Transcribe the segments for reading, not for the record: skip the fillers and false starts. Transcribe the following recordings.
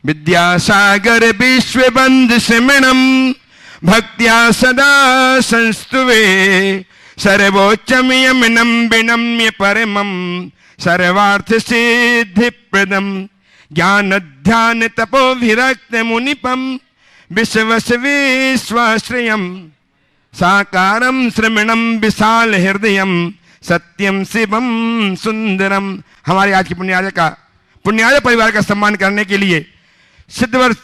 विद्यासागर विश्वबंध सिमणम भक्त्या सदा संस्तुवे सर्वोच्चम यमनम विनम्य परमम सर्वार्थ सिद्धि प्रदम ज्ञान ध्यान तपो विरक्त मुनिपम विश्वस विश्वाश्रयम साकारम श्रमणम विशाल हृदयम सत्यम शिवम सुंदरम। हमारे आज की पुण्यार्य परिवार का सम्मान करने के लिए सिद्धवर्ष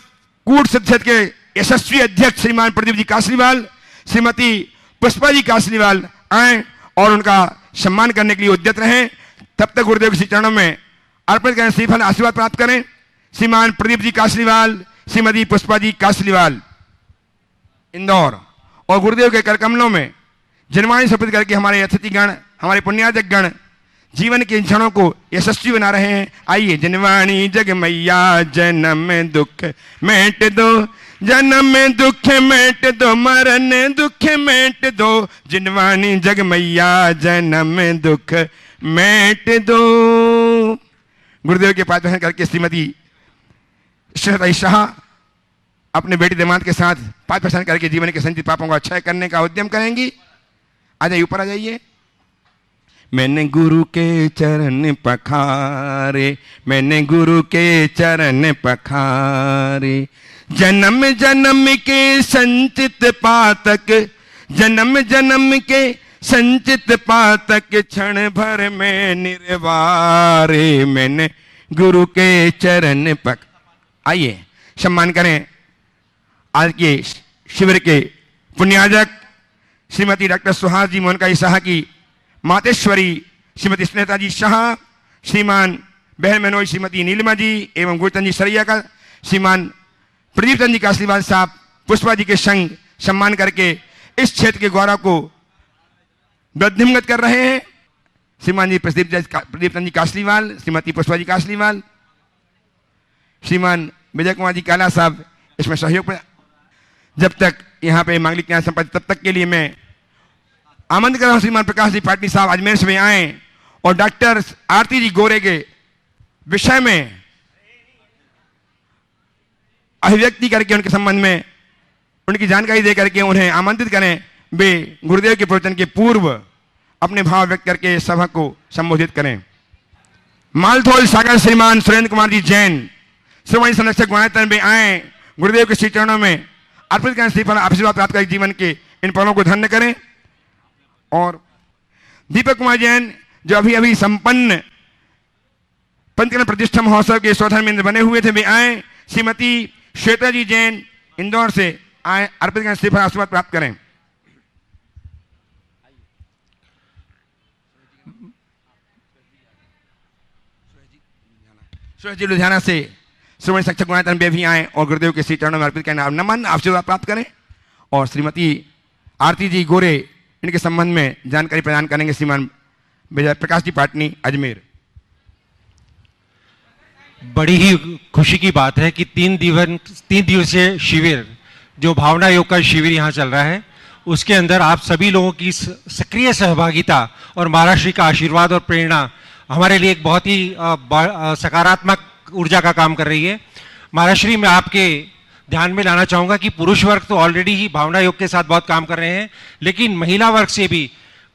कूट सिद्धत के यशस्वी अध्यक्ष श्रीमान प्रदीप जी कासलीवाल, श्रीमती पुष्पा जी कासलीवाल आए और उनका सम्मान करने के लिए उद्यत रहें। तब तक गुरुदेव के श्री चरणों में अर्पित करें, श्रीफल आशीर्वाद प्राप्त करें। श्रीमान प्रदीप जी कासलीवाल, श्रीमती पुष्पा जी कासलीवाल इंदौर, और गुरुदेव के करकमलों में जनवाणी शपथ करके हमारे अतिथिगण, हमारे पुण्यार्जक गण जीवन के क्षणों को यशस्वी बना रहे हैं। आइए। जनवाणी जग मैया जन्म दुख मेट दो, जन्म दुख मेट दो, मरण दुख मेट दो, जनवाणी जग मैया जन्म दुख मेट दो। गुरुदेव के पास करके श्रीमती श्रीमती शाह अपने बेटी दामाद के साथ 5% करके जीवन के संचित पापों को अक्षय करने का उद्यम करेंगी। आ जाइए, ऊपर आ जाइए। मैंने गुरु के चरण पखारे, मैंने गुरु के चरण पखारे, जन्म जन्म के संचित पातक, जन्म जन्म के संचित पातक क्षण भर में निर्वारे, मैंने गुरु के चरण पख। आइए सम्मान करें आज के शिविर के पुण्यार्जक श्रीमती डॉक्टर सुहास जी मोहनकाई शाह की मातेश्वरी श्रीमती स्नेहता जी शाह, श्रीमान बहन मनोज श्रीमती नीलिमा जी एवं गुरचंद जी सरैया का श्रीमान प्रदीप चंद जी कासलीवाल साहब पुष्पा जी के संग सम्मान करके इस क्षेत्र के गौरव को वृद्धिंगत कर रहे हैं। श्रीमान जी प्रदीप चंद जी कासलीवाल, श्रीमती पुष्पा जी कासलीवाल, श्रीमान विजय कुमार जी काला साहब इसमें सहयोग पर। जब तक यहाँ पे मांगलिक न्याय संपत्ति, तब तक के लिए मैं आमंत्रित कर रहा हूं श्रीमान प्रकाश जी पाटनी साहब अजमेर से आए और डॉक्टर आरती जी गोरे के विषय में अभिव्यक्ति करके उनके संबंध में उनकी जानकारी दे करके उन्हें आमंत्रित करें। वे गुरुदेव के प्रवचन के पूर्व अपने भाव व्यक्त करके सभा को संबोधित करें। मालथोल सागर श्रीमान सुरेंद्र कुमार जी जैन श्रोमणी संरक्षक गुणायतन में आए, गुरुदेव के श्री चरणों में अर्पित करें, श्रीफल आशीर्वाद प्राप्त कर जीवन के इन पलों को धन्य करें। और दीपक कुमार जैन जो अभी अभी संपन्न पंचकर्म प्रतिष्ठा महोत्सव के शोधन में बने हुए थे, वे आए। श्रीमती श्वेता जी जैन इंदौर से आए, अर्पित करें, श्रीफल आशीर्वाद प्राप्त करें। सुरेश जी लुधियाना से श्रोमणी संरक्षक गुणायतन में भी आए और गुरुदेव के श्री चरणों में अर्पित करना नमन आशीर्वाद प्राप्त करें। और श्रीमती आरती जी गोरे इनके संबंध में जानकारी प्रदान करेंगे श्रीमान विजय प्रकाश जी पाटनी अजमेर। बड़ी ही खुशी की बात है कि 3 दिवसीय शिविर जो भावना योग का शिविर यहाँ चल रहा है, उसके अंदर आप सभी लोगों की सक्रिय सहभागिता और महाराज श्री का आशीर्वाद और प्रेरणा हमारे लिए एक बहुत ही सकारात्मक ऊर्जा का काम कर रही है। महाराज श्री, मैं आपके ध्यान में लाना चाहूँगा कि पुरुष वर्ग तो ऑलरेडी ही भावना योग के साथ बहुत काम कर रहे हैं, लेकिन महिला वर्ग से भी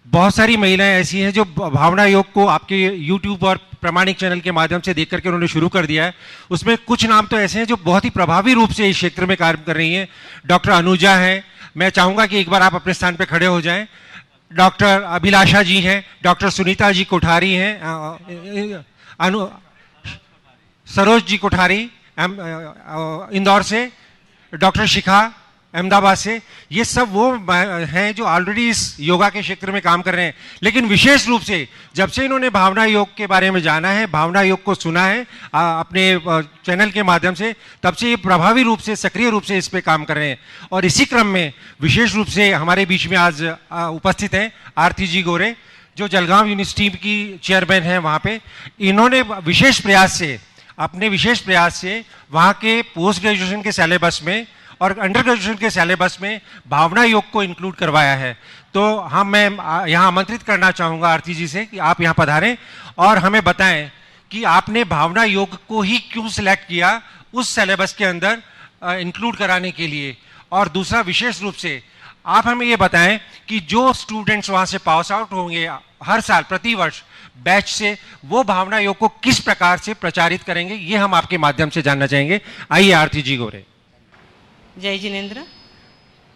बहुत सारी महिलाएं ऐसी हैं जो भावना योग को आपके YouTube और प्रामाणिक चैनल के माध्यम से देख करके उन्होंने शुरू कर दिया है। उसमें कुछ नाम तो ऐसे हैं जो बहुत ही प्रभावी रूप से इस क्षेत्र में कार्य कर रही हैं। डॉक्टर अनुजा हैं, मैं चाहूँगा कि एक बार आप अपने स्थान पर खड़े हो जाएँ। डॉक्टर अभिलाषा जी हैं, डॉक्टर सुनीता जी कोठारी हैं, सरोज जी कोठारी इंदौर से, डॉक्टर शिखा अहमदाबाद से, ये सब वो हैं जो ऑलरेडी इस योगा के क्षेत्र में काम कर रहे हैं। लेकिन विशेष रूप से जब से इन्होंने भावना योग के बारे में जाना है, भावना योग को सुना है अपने चैनल के माध्यम से, तब से ये प्रभावी रूप से सक्रिय रूप से इस पे काम कर रहे हैं। और इसी क्रम में विशेष रूप से हमारे बीच में आज उपस्थित हैं आरती जी गोरे, जो जलगांव यूनिवर्सिटी की चेयरमैन हैं वहाँ पे। इन्होंने अपने विशेष प्रयास से वहाँ के पोस्ट ग्रेजुएशन के सिलेबस में और अंडर ग्रेजुएशन के सिलेबस में भावना योग को इंक्लूड करवाया है। तो मैं यहाँ आमंत्रित करना चाहूँगा आरती जी से कि आप यहाँ पधारें और हमें बताएं कि आपने भावना योग को ही क्यों सिलेक्ट किया उस सिलेबस के अंदर इंक्लूड कराने के लिए। और दूसरा, विशेष रूप से आप हमें ये बताएं कि जो स्टूडेंट्स वहां से पास आउट होंगे हर साल प्रतिवर्ष बैच से, वो भावना योग को किस प्रकार से प्रचारित करेंगे, ये हम आपके माध्यम से जानना चाहेंगे। आइए आरती जी गोरे। जय जिनेन्द्र।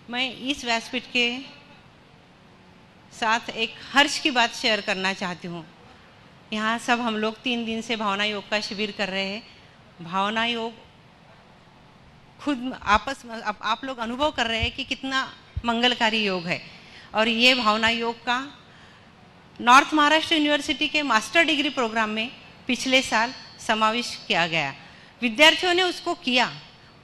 मैं इस व्यासपीठ के साथ एक हर्ष की बात शेयर करना चाहती हूँ। यहाँ सब हम लोग 3 दिन से भावना योग का शिविर कर रहे हैं। भावना योग खुद आपस में आप लोग अनुभव कर रहे हैं कि कितना मंगलकारी योग है। और ये भावना योग का नॉर्थ महाराष्ट्र यूनिवर्सिटी के मास्टर डिग्री प्रोग्राम में पिछले साल समावेश किया गया। विद्यार्थियों ने उसको किया,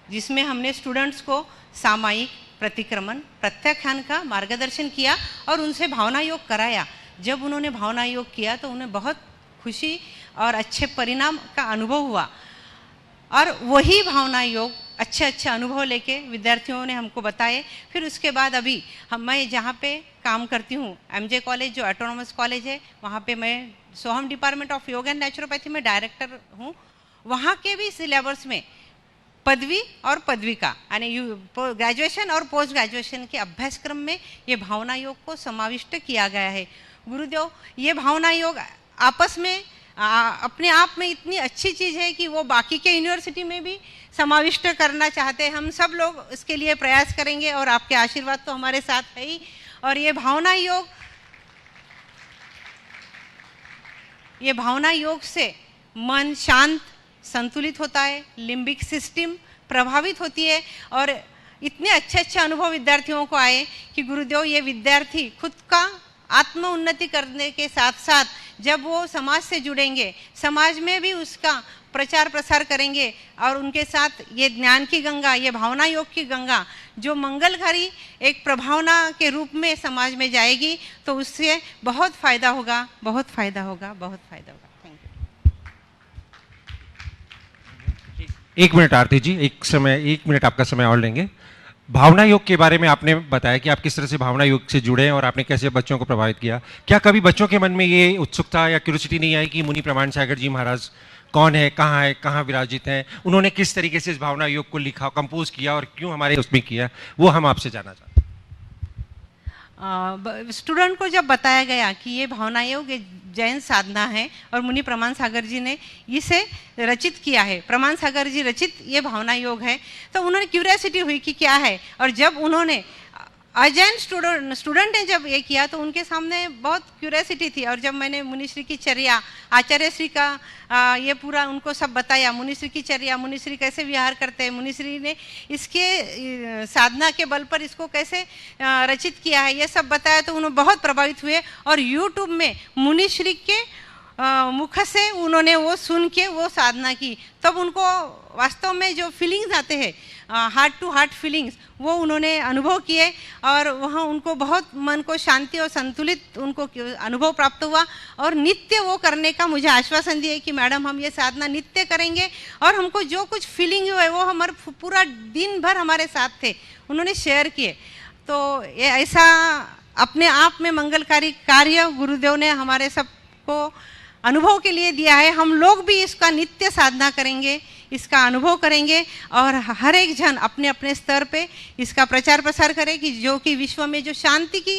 जिसमें हमने स्टूडेंट्स को सामायिक, प्रतिक्रमण, प्रत्याख्यान का मार्गदर्शन किया और उनसे भावना योग कराया। जब उन्होंने भावना योग किया तो उन्हें बहुत खुशी और अच्छे परिणाम का अनुभव हुआ। और वही भावना योग अच्छे अनुभव लेके विद्यार्थियों ने हमको बताए। फिर उसके बाद अभी मैं जहाँ पे काम करती हूँ, एमजे कॉलेज जो ऑटोनॉमस कॉलेज है, वहाँ पे मैं सोहम डिपार्टमेंट ऑफ योग एंड नेचुरोपैथी में डायरेक्टर हूँ। वहाँ के भी सिलेबस में पदवी और पदविका यानी ग्रेजुएशन और पोस्ट ग्रेजुएशन के अभ्यासक्रम में ये भावना योग को समाविष्ट किया गया है। गुरुदेव, ये भावना योग आपस में अपने आप में इतनी अच्छी चीज़ है कि वो बाकी के यूनिवर्सिटी में भी समाविष्ट करना चाहते हैं। हम सब लोग इसके लिए प्रयास करेंगे और आपके आशीर्वाद तो हमारे साथ है ही। और ये भावना योग से मन शांत, संतुलित होता है, लिम्बिक सिस्टम प्रभावित होती है और इतने अच्छे अनुभव विद्यार्थियों को आए कि गुरुदेव, ये विद्यार्थी खुद का आत्म उन्नति करने के साथ साथ जब वो समाज से जुड़ेंगे, समाज में भी उसका प्रचार प्रसार करेंगे और उनके साथ ये ज्ञान की गंगा, ये भावना योग की गंगा जो मंगलकारी एक प्रभावना के रूप में समाज में जाएगी, तो उससे बहुत फायदा होगा, बहुत फायदा होगा, बहुत फायदा होगा। Thank you. 1 minute Aarti ji, 1 minute आपका समय और लेंगे। भावना योग के बारे में आपने बताया कि आप किस तरह से भावना योग से जुड़े और आपने कैसे बच्चों को प्रभावित किया। क्या कभी बच्चों के मन में ये उत्सुकता या क्यूरियोसिटी नहीं आई कि मुनि प्रमाण सागर जी महाराज कौन है, कहाँ विराजित हैं, उन्होंने किस तरीके से इस भावना योग को लिखा, कंपोज किया और क्यों हमारे उसमें किया, वो हम आपसे जानना चाहते हैं। स्टूडेंट को जब बताया गया कि ये भावना योग जैन साधना है और मुनि प्रमाण सागर जी ने इसे रचित किया है, प्रमाण सागर जी रचित ये भावना योग है, तो उन्होंने क्यूरियोसिटी हुई कि क्या है। और जब उन्होंने अजैन स्टूडेंट ने जब ये किया तो उनके सामने बहुत क्यूरियोसिटी थी। और जब मैंने मुनिश्री की चर्या, आचार्य श्री का ये पूरा उनको सब बताया, मुनिश्री की चर्या, मुनिश्री कैसे विहार करते हैं, मुनिश्री ने इसके साधना के बल पर इसको कैसे रचित किया है, ये सब बताया तो उन्होंने बहुत प्रभावित हुए। और यूट्यूब में मुनिश्री के मुख से उन्होंने वो सुन के वो साधना की, तब उनको वास्तव में जो फीलिंग्स आते हैं, हार्ट टू हार्ट फीलिंग्स, वो उन्होंने अनुभव किए और वहाँ उनको बहुत मन को शांति और संतुलित उनको अनुभव प्राप्त हुआ। और नित्य वो करने का मुझे आश्वासन दिए कि मैडम हम ये साधना नित्य करेंगे और हमको जो कुछ फीलिंग हुआ है वो हमारे पूरा दिन भर हमारे साथ थे, उन्होंने शेयर किए। तो ये ऐसा अपने आप में मंगलकारी कार्य गुरुदेव ने हमारे सबको अनुभव के लिए दिया है। हम लोग भी इसका नित्य साधना करेंगे, इसका अनुभव करेंगे और हर एक जन अपने अपने स्तर पे इसका प्रचार प्रसार करे कि जो कि विश्व में जो शांति की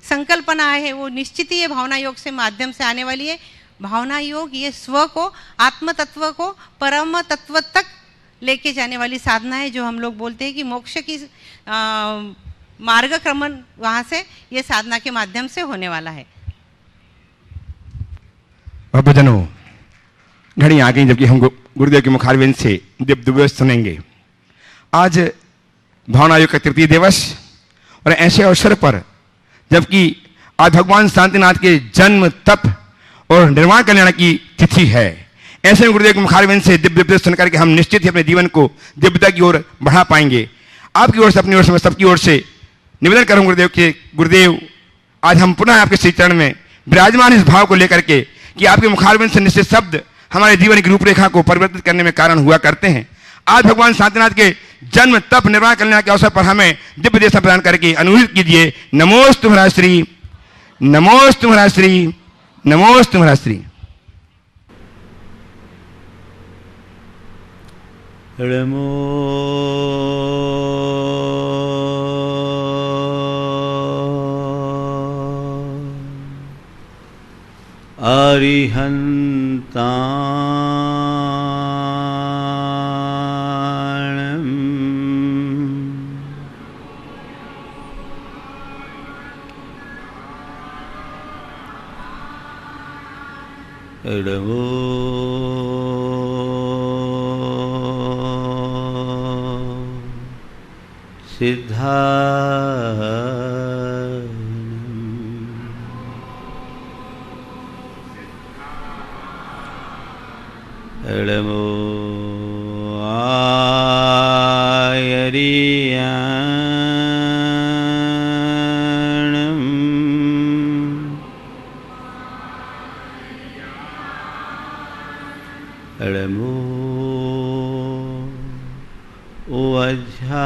संकल्पना है वो निश्चित ही ये भावना योग से माध्यम से आने वाली है। भावना योग ये स्व को, आत्म तत्व को परम तत्व तक लेके जाने वाली साधना है, जो हम लोग बोलते हैं कि मोक्ष की मार्गक्रमण वहाँ से ये साधना के माध्यम से होने वाला है। भक्तजनों, घड़ी आ गई जबकि हम गुरुदेव के मुखारविंद से दिव्य सुनेंगे। आज भावना योग का तृतीय दिवस और ऐसे अवसर पर जबकि आज भगवान शांतिनाथ के जन्म, तप और निर्वाण कल्याण की तिथि है, ऐसे में गुरुदेव के मुखारविंद से दिव्य सुनकर के हम निश्चित ही अपने जीवन को दिव्यता की ओर बढ़ा पाएंगे। आपकी ओर से, अपनी ओर से, सबकी ओर से निवेदन करूँ गुरुदेव, आज हम पुनः आपके श्री चरण में विराजमान इस भाव को लेकर के कि आपके मुखारविंद से निश्चित शब्द हमारे जीवन की रूपरेखा को परिवर्तित करने में कारण हुआ करते हैं। आज भगवान शांतिनाथ के जन्म, तप, निर्वाण कल्याण के अवसर पर हमें दिव्य देश प्रदान करके अनुरोध कीजिए। नमोस्तु महाराज श्री, नमोस्तु महाराज श्री, नमोस्तु महाराज श्री। नमो अरिहन्ताणं नमो सिद्धानम् नमो आयर्याणम् नमो वज्रायाणम्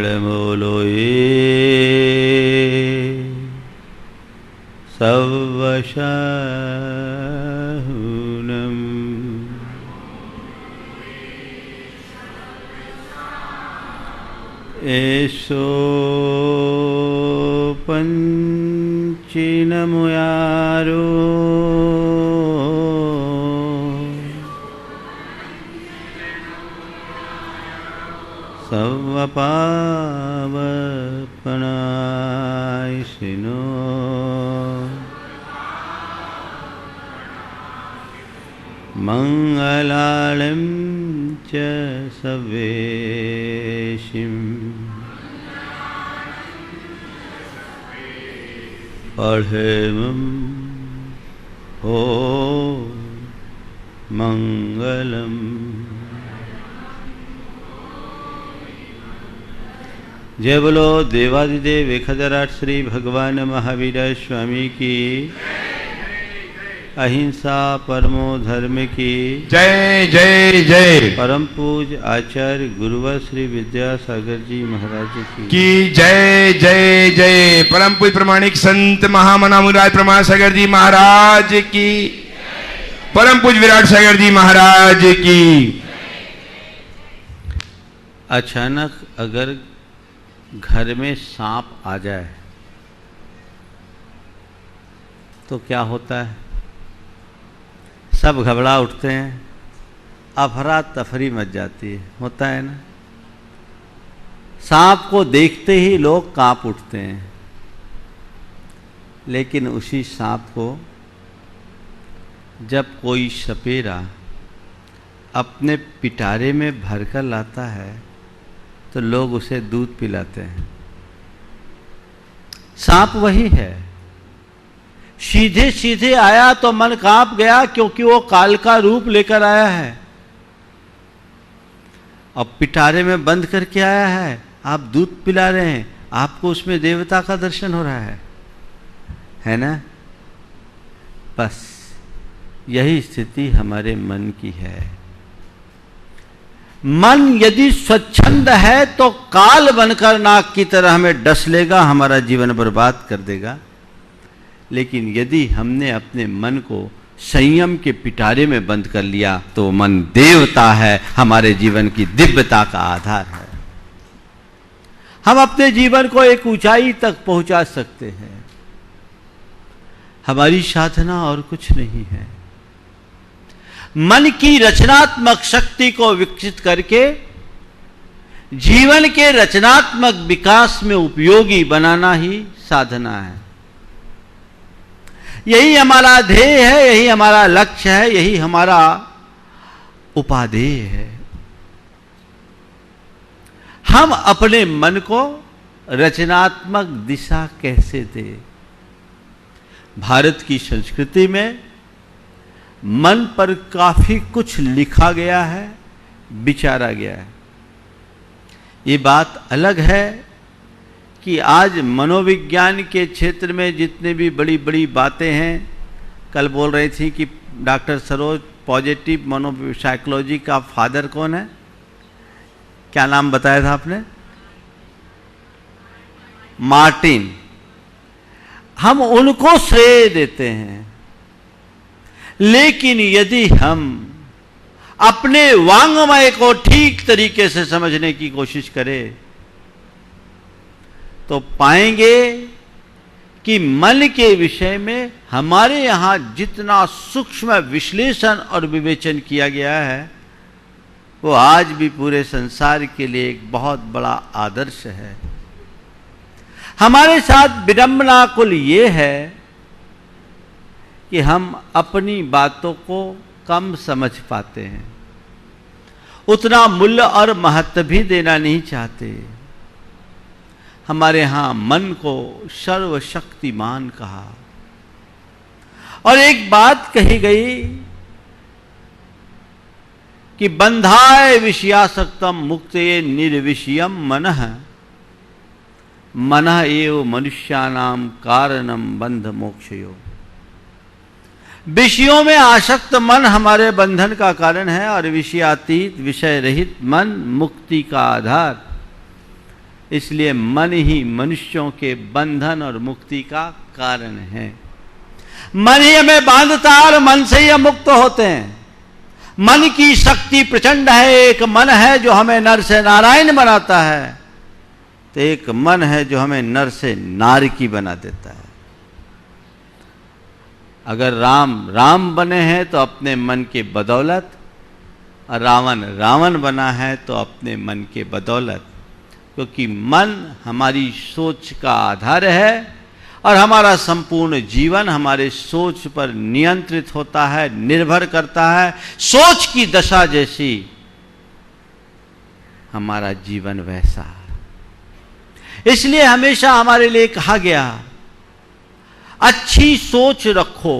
नमो लोये सवशहुनम् एषो पञ्चिनमुयारो सवपावपनायिनो मङ्गलालं च सवेशिं पठेमं हो मङ्गलम्। जय बोलो देवादिदेव 1008 श्री भगवान महावीर स्वामी की, अहिंसा परमो धर्म की जय जय जय। परम पूज आचार्य गुरुवर श्री विद्यासागर जी महाराज की जय जय जय। परम पूज प्रमाणिक संत महामना मुराद प्रमाण सागर जी महाराज की, परम पूज विराट सागर जी महाराज की। अचानक अगर घर में सांप आ जाए तो क्या होता है? सब घबरा उठते हैं, अफरा तफरी मच जाती है, होता है ना। सांप को देखते ही लोग कांप उठते हैं, लेकिन उसी सांप को जब कोई सपेरा अपने पिटारे में भरकर लाता है तो लोग उसे दूध पिलाते हैं। सांप वही है, सीधे सीधे आया तो मन कांप गया, क्योंकि वो काल का रूप लेकर आया है। अब पिटारे में बंद करके आया है, आप दूध पिला रहे हैं, आपको उसमें देवता का दर्शन हो रहा है ना। बस यही स्थिति हमारे मन की है। मन यदि स्वच्छंद है तो काल बनकर नाग की तरह हमें डस लेगा, हमारा जीवन बर्बाद कर देगा। लेकिन यदि हमने अपने मन को संयम के पिटारे में बंद कर लिया तो मन देवता है, हमारे जीवन की दिव्यता का आधार है। हम अपने जीवन को एक ऊंचाई तक पहुंचा सकते हैं। हमारी साधना और कुछ नहीं है, मन की रचनात्मक शक्ति को विकसित करके जीवन के रचनात्मक विकास में उपयोगी बनाना ही साधना है। यही हमारा ध्येय है, यही हमारा लक्ष्य है, यही हमारा उपादेय है। हम अपने मन को रचनात्मक दिशा कैसे दें? भारत की संस्कृति में मन पर काफी कुछ लिखा गया है, विचारा गया है। ये बात अलग है कि आज मनोविज्ञान के क्षेत्र में जितने भी बड़ी बड़ी बातें हैं, कल बोल रही थी कि डॉक्टर सरोज पॉजिटिव मनोसाइकोलॉजी का फादर कौन है? क्या नाम बताया था आपने? मार्टिन। हम उनको श्रेय देते हैं। लेकिन यदि हम अपने वांग्मय को ठीक तरीके से समझने की कोशिश करें तो पाएंगे कि मन के विषय में हमारे यहां जितना सूक्ष्म विश्लेषण और विवेचन किया गया है वो आज भी पूरे संसार के लिए एक बहुत बड़ा आदर्श है। हमारे साथ विडंबना कुल ये है कि हम अपनी बातों को कम समझ पाते हैं, उतना मूल्य और महत्व भी देना नहीं चाहते। हमारे यहां मन को सर्वशक्तिमान कहा और एक बात कही गई कि बंधाय विषयासक्तम मुक्ते निर्विषयम मनः मनः एव मनुष्यानाम कारणम बंध मोक्षयो। विषयों में आसक्त मन हमारे बंधन का कारण है और विषयातीत विषय रहित मन मुक्ति का आधार। इसलिए मन ही मनुष्यों के बंधन और मुक्ति का कारण है। मन ही हमें बांधता है और मन से ही हम मुक्त होते हैं। मन की शक्ति प्रचंड है। एक मन है जो हमें नर से नारायण बनाता है, तो एक मन है जो हमें नर से नार की बना देता है। अगर राम बने हैं तो अपने मन के बदौलत, और रावण बना है तो अपने मन के बदौलत, क्योंकि मन हमारी सोच का आधार है और हमारा संपूर्ण जीवन हमारे सोच पर नियंत्रित होता है, निर्भर करता है। सोच की दशा जैसी हमारा जीवन वैसा। इसलिए हमेशा हमारे लिए कहा गया अच्छी सोच रखो।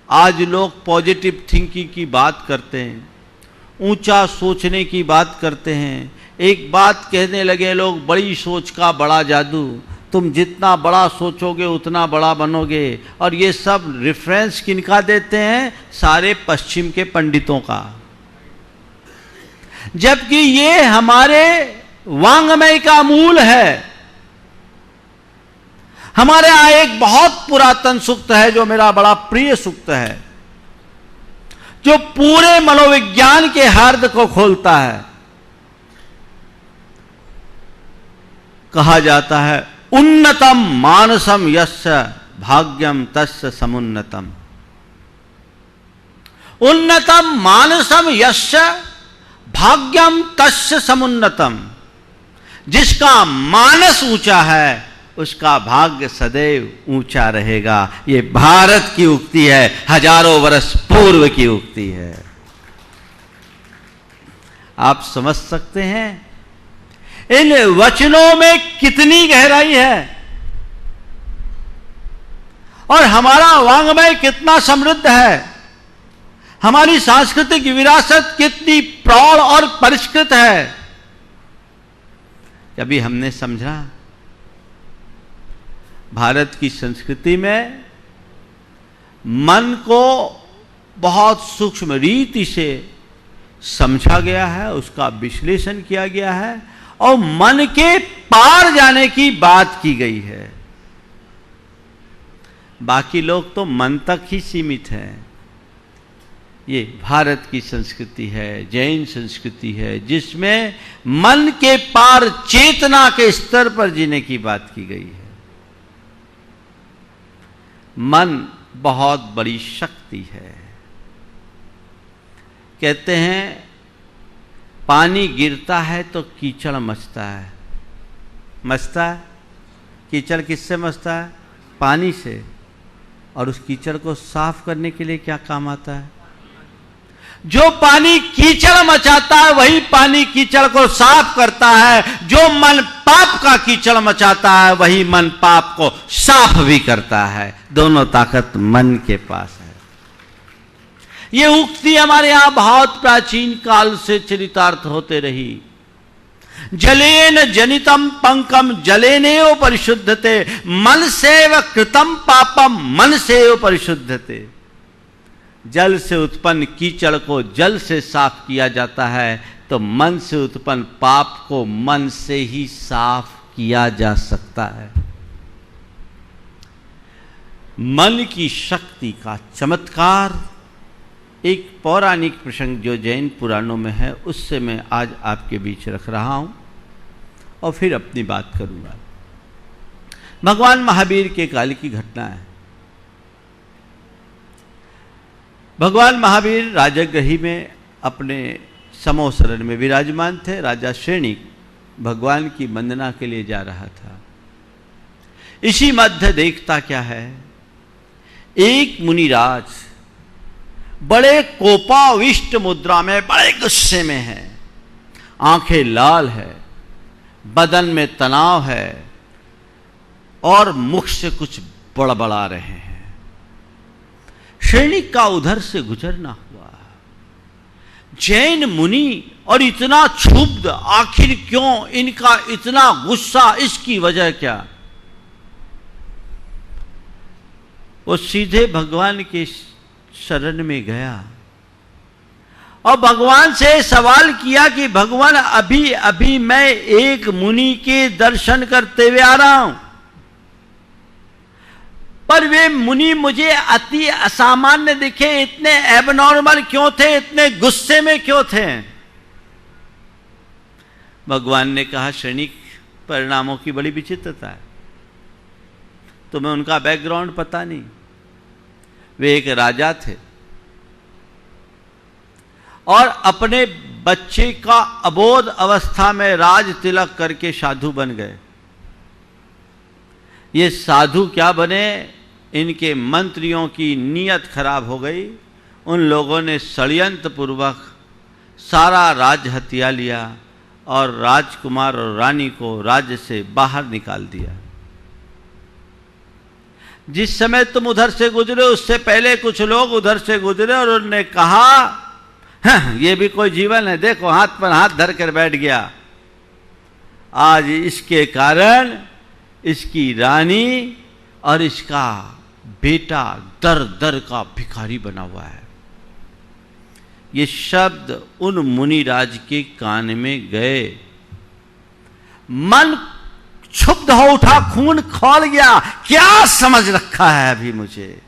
आज लोग पॉजिटिव थिंकिंग की बात करते हैं, ऊंचा सोचने की बात करते हैं। एक बात कहने लगे लोग, बड़ी सोच का बड़ा जादू, तुम जितना बड़ा सोचोगे उतना बड़ा बनोगे। और ये सब रेफरेंस किनका देते हैं? सारे पश्चिम के पंडितों का। जबकि ये हमारे वांग्मय का मूल है। हमारे यहां एक बहुत पुरातन सूक्त है जो मेरा बड़ा प्रिय सूक्त है, जो पूरे मनोविज्ञान के हार्द को खोलता है। कहा जाता है उन्नतम मानसम यस्य भाग्यम तस्य समुन्नतम। उन्नतम मानसम यस्य भाग्यम तस्य समुन्नतम। जिसका मानस ऊंचा है उसका भाग्य सदैव ऊंचा रहेगा। ये भारत की उक्ति है, हजारों वर्ष पूर्व की उक्ति है। आप समझ सकते हैं इन वचनों में कितनी गहराई है और हमारा वांग्मय कितना समृद्ध है। हमारी सांस्कृतिक विरासत कितनी प्रौढ़ और परिष्कृत है। कभी हमने समझा भारत की संस्कृति में मन को बहुत सूक्ष्म रीति से समझा गया है, उसका विश्लेषण किया गया है और मन के पार जाने की बात की गई है। बाकी लोग तो मन तक ही सीमित हैं। ये भारत की संस्कृति है, जैन संस्कृति है, जिसमें मन के पार चेतना के स्तर पर जीने की बात की गई है। मन बहुत बड़ी शक्ति है। कहते हैं पानी गिरता है तो कीचड़ मचता है। मचता है? कीचड़ किससे मचता है? पानी से। और उस कीचड़ को साफ करने के लिए क्या काम आता है? जो पानी कीचड़ मचाता है वही पानी कीचड़ को साफ करता है। जो मन पाप का कीचड़ मचाता है वही मन पाप को साफ भी करता है। दोनों ताकत मन के पास है। ये उक्ति हमारे यहां बहुत प्राचीन काल से चरितार्थ होते रही। जलेन जनितम पंकम जलेनेव परिशुद्धते, मन सेव कृतम पापम मन सेव परिशुद्धते। जल से उत्पन्न कीचड़ को जल से साफ किया जाता है, तो मन से उत्पन्न पाप को मन से ही साफ किया जा सकता है। मन की शक्ति का चमत्कार, एक पौराणिक प्रसंग जो जैन पुराणों में है उससे मैं आज आपके बीच रख रहा हूं और फिर अपनी बात करूंगा। भगवान महावीर के काल की घटना है। भगवान महावीर राजगृह में अपने समोसरण में विराजमान थे। राजा श्रेणिक भगवान की वंदना के लिए जा रहा था। इसी मध्य देखता क्या है, एक मुनिराज बड़े कोपाविष्ट मुद्रा में, बड़े गुस्से में है, आंखें लाल है, बदन में तनाव है और मुख से कुछ बड़बड़ा रहे हैं। श्रेणिक का उधर से गुजरना हुआ। जैन मुनि और इतना क्षुब्ध, आखिर क्यों इनका इतना गुस्सा, इसकी वजह क्या? वो सीधे भगवान के शरण में गया और भगवान से सवाल किया कि भगवान, अभी अभी मैं एक मुनि के दर्शन करते हुए आ रहा हूं, पर वे मुनि मुझे अति असामान्य दिखे, इतने एबनॉर्मल क्यों थे, इतने गुस्से में क्यों थे? भगवान ने कहा, श्रेणिक, परिणामों की बड़ी विचित्रता है, तुम्हें उनका बैकग्राउंड पता नहीं। वे एक राजा थे और अपने बच्चे का अबोध अवस्था में राज तिलक करके साधु बन गए। ये साधु क्या बने, इनके मंत्रियों की नीयत खराब हो गई। उन लोगों ने षड्यंत्र पूर्वक सारा राज हथिया लिया और राजकुमार और रानी को राज्य से बाहर निकाल दिया। जिस समय तुम उधर से गुजरे उससे पहले कुछ लोग उधर से गुजरे और उन्होंने कहा, हाँ, ये भी कोई जीवन है, देखो हाथ पर हाथ धर कर बैठ गया। आज इसके कारण इसकी रानी और इसका बेटा दर दर का भिखारी बना हुआ है। ये शब्द उन मुनिराज के कान में गए। मन क्षुब्ध हो उठा, खून खौल गया। क्या समझ रखा है अभी मुझे?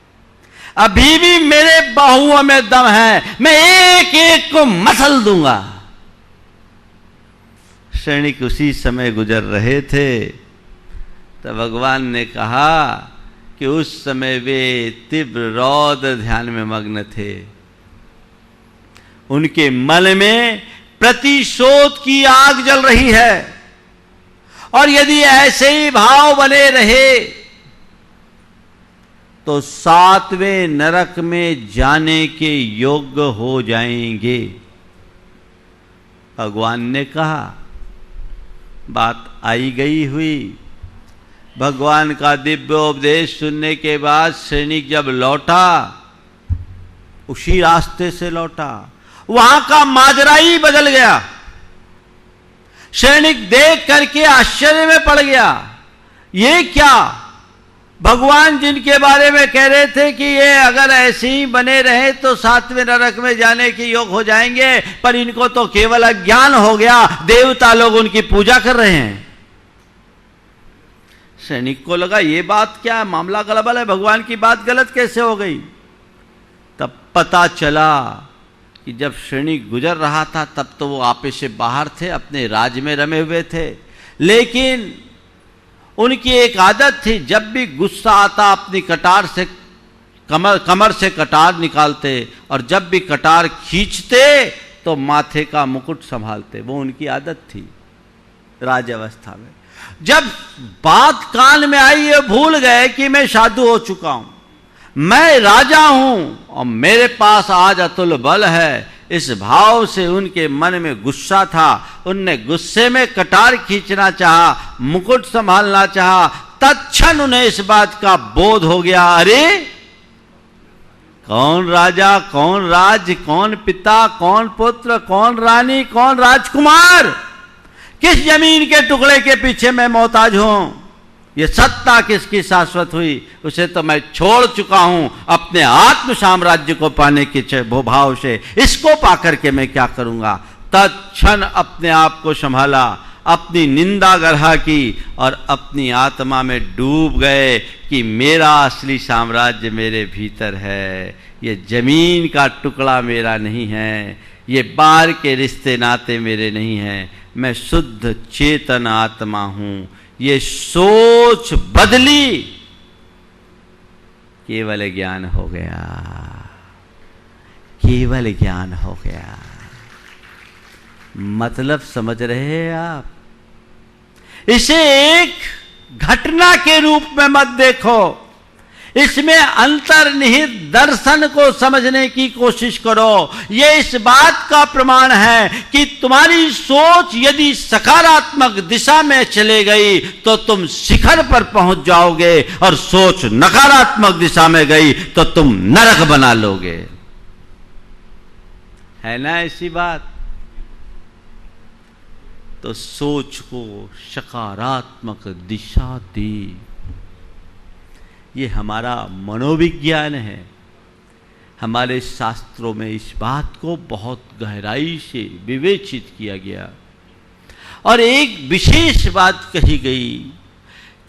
अभी भी मेरे बाहुओं में दम है, मैं एक एक को मसल दूंगा। श्रेणिक उसी समय गुजर रहे थे तो भगवान ने कहा कि उस समय वे तीव्र रौद्र ध्यान में मग्न थे। उनके मन में प्रतिशोध की आग जल रही है और यदि ऐसे ही भाव बने रहे तो 7वें नरक में जाने के योग्य हो जाएंगे। भगवान ने कहा। बात आई गई हुई। भगवान का दिव्य उपदेश सुनने के बाद श्रेणिक जब लौटा, उसी रास्ते से लौटा, वहां का माजरा ही बदल गया। श्रेणिक देख करके आश्चर्य में पड़ गया। ये क्या? भगवान जिनके बारे में कह रहे थे कि ये अगर ऐसे ही बने रहे तो 7वें नरक में जाने के योग हो जाएंगे, पर इनको तो केवल अज्ञान हो गया, देवता लोग उनकी पूजा कर रहे हैं। सैनिक को लगा ये बात क्या है, मामला गड़बड़ है, भगवान की बात गलत कैसे हो गई? तब पता चला कि जब सैनिक गुजर रहा था तब तो वो आपे से बाहर थे, अपने राज में रमे हुए थे, लेकिन उनकी एक आदत थी, जब भी गुस्सा आता अपनी कटार से कमर से कटार निकालते और जब भी कटार खींचते तो माथे का मुकुट संभालते। वो उनकी आदत थी राज अवस्था में। जब बात कान में आई, ये भूल गए कि मैं साधु हो चुका हूं, मैं राजा हूं और मेरे पास आज अतुल बल है। इस भाव से उनके मन में गुस्सा था। उनने गुस्से में कटार खींचना चाहा, मुकुट संभालना चाहा। तत्क्षण उन्हें इस बात का बोध हो गया, अरे कौन राजा, कौन राज, कौन पिता, कौन पुत्र, कौन रानी, कौन राजकुमार, किस जमीन के टुकड़े के पीछे मैं मोहताज हूं? ये सत्ता किसकी शाश्वत हुई? उसे तो मैं छोड़ चुका हूं अपने आत्म साम्राज्य को पाने के भाव से। इसको पाकर के मैं क्या करूंगा? तत्क्षण अपने आप को संभाला, अपनी निंदा गढ़ा की और अपनी आत्मा में डूब गए कि मेरा असली साम्राज्य मेरे भीतर है, ये जमीन का टुकड़ा मेरा नहीं है, ये बाहर के रिश्ते नाते मेरे नहीं हैं, मैं शुद्ध चेतन आत्मा हूं। ये सोच बदली, केवल ज्ञान हो गया, केवल ज्ञान हो गया। मतलब समझ रहे हैं आप? इसे एक घटना के रूप में मत देखो, इसमें अंतर्निहित दर्शन को समझने की कोशिश करो। यह इस बात का प्रमाण है कि तुम्हारी सोच यदि सकारात्मक दिशा में चले गई तो तुम शिखर पर पहुंच जाओगे, और सोच नकारात्मक दिशा में गई तो तुम नरक बना लोगे। है ना ऐसी बात? तो सोच को सकारात्मक दिशा दी, ये हमारा मनोविज्ञान है। हमारे शास्त्रों में इस बात को बहुत गहराई से विवेचित किया गया, और एक विशेष बात कही गई,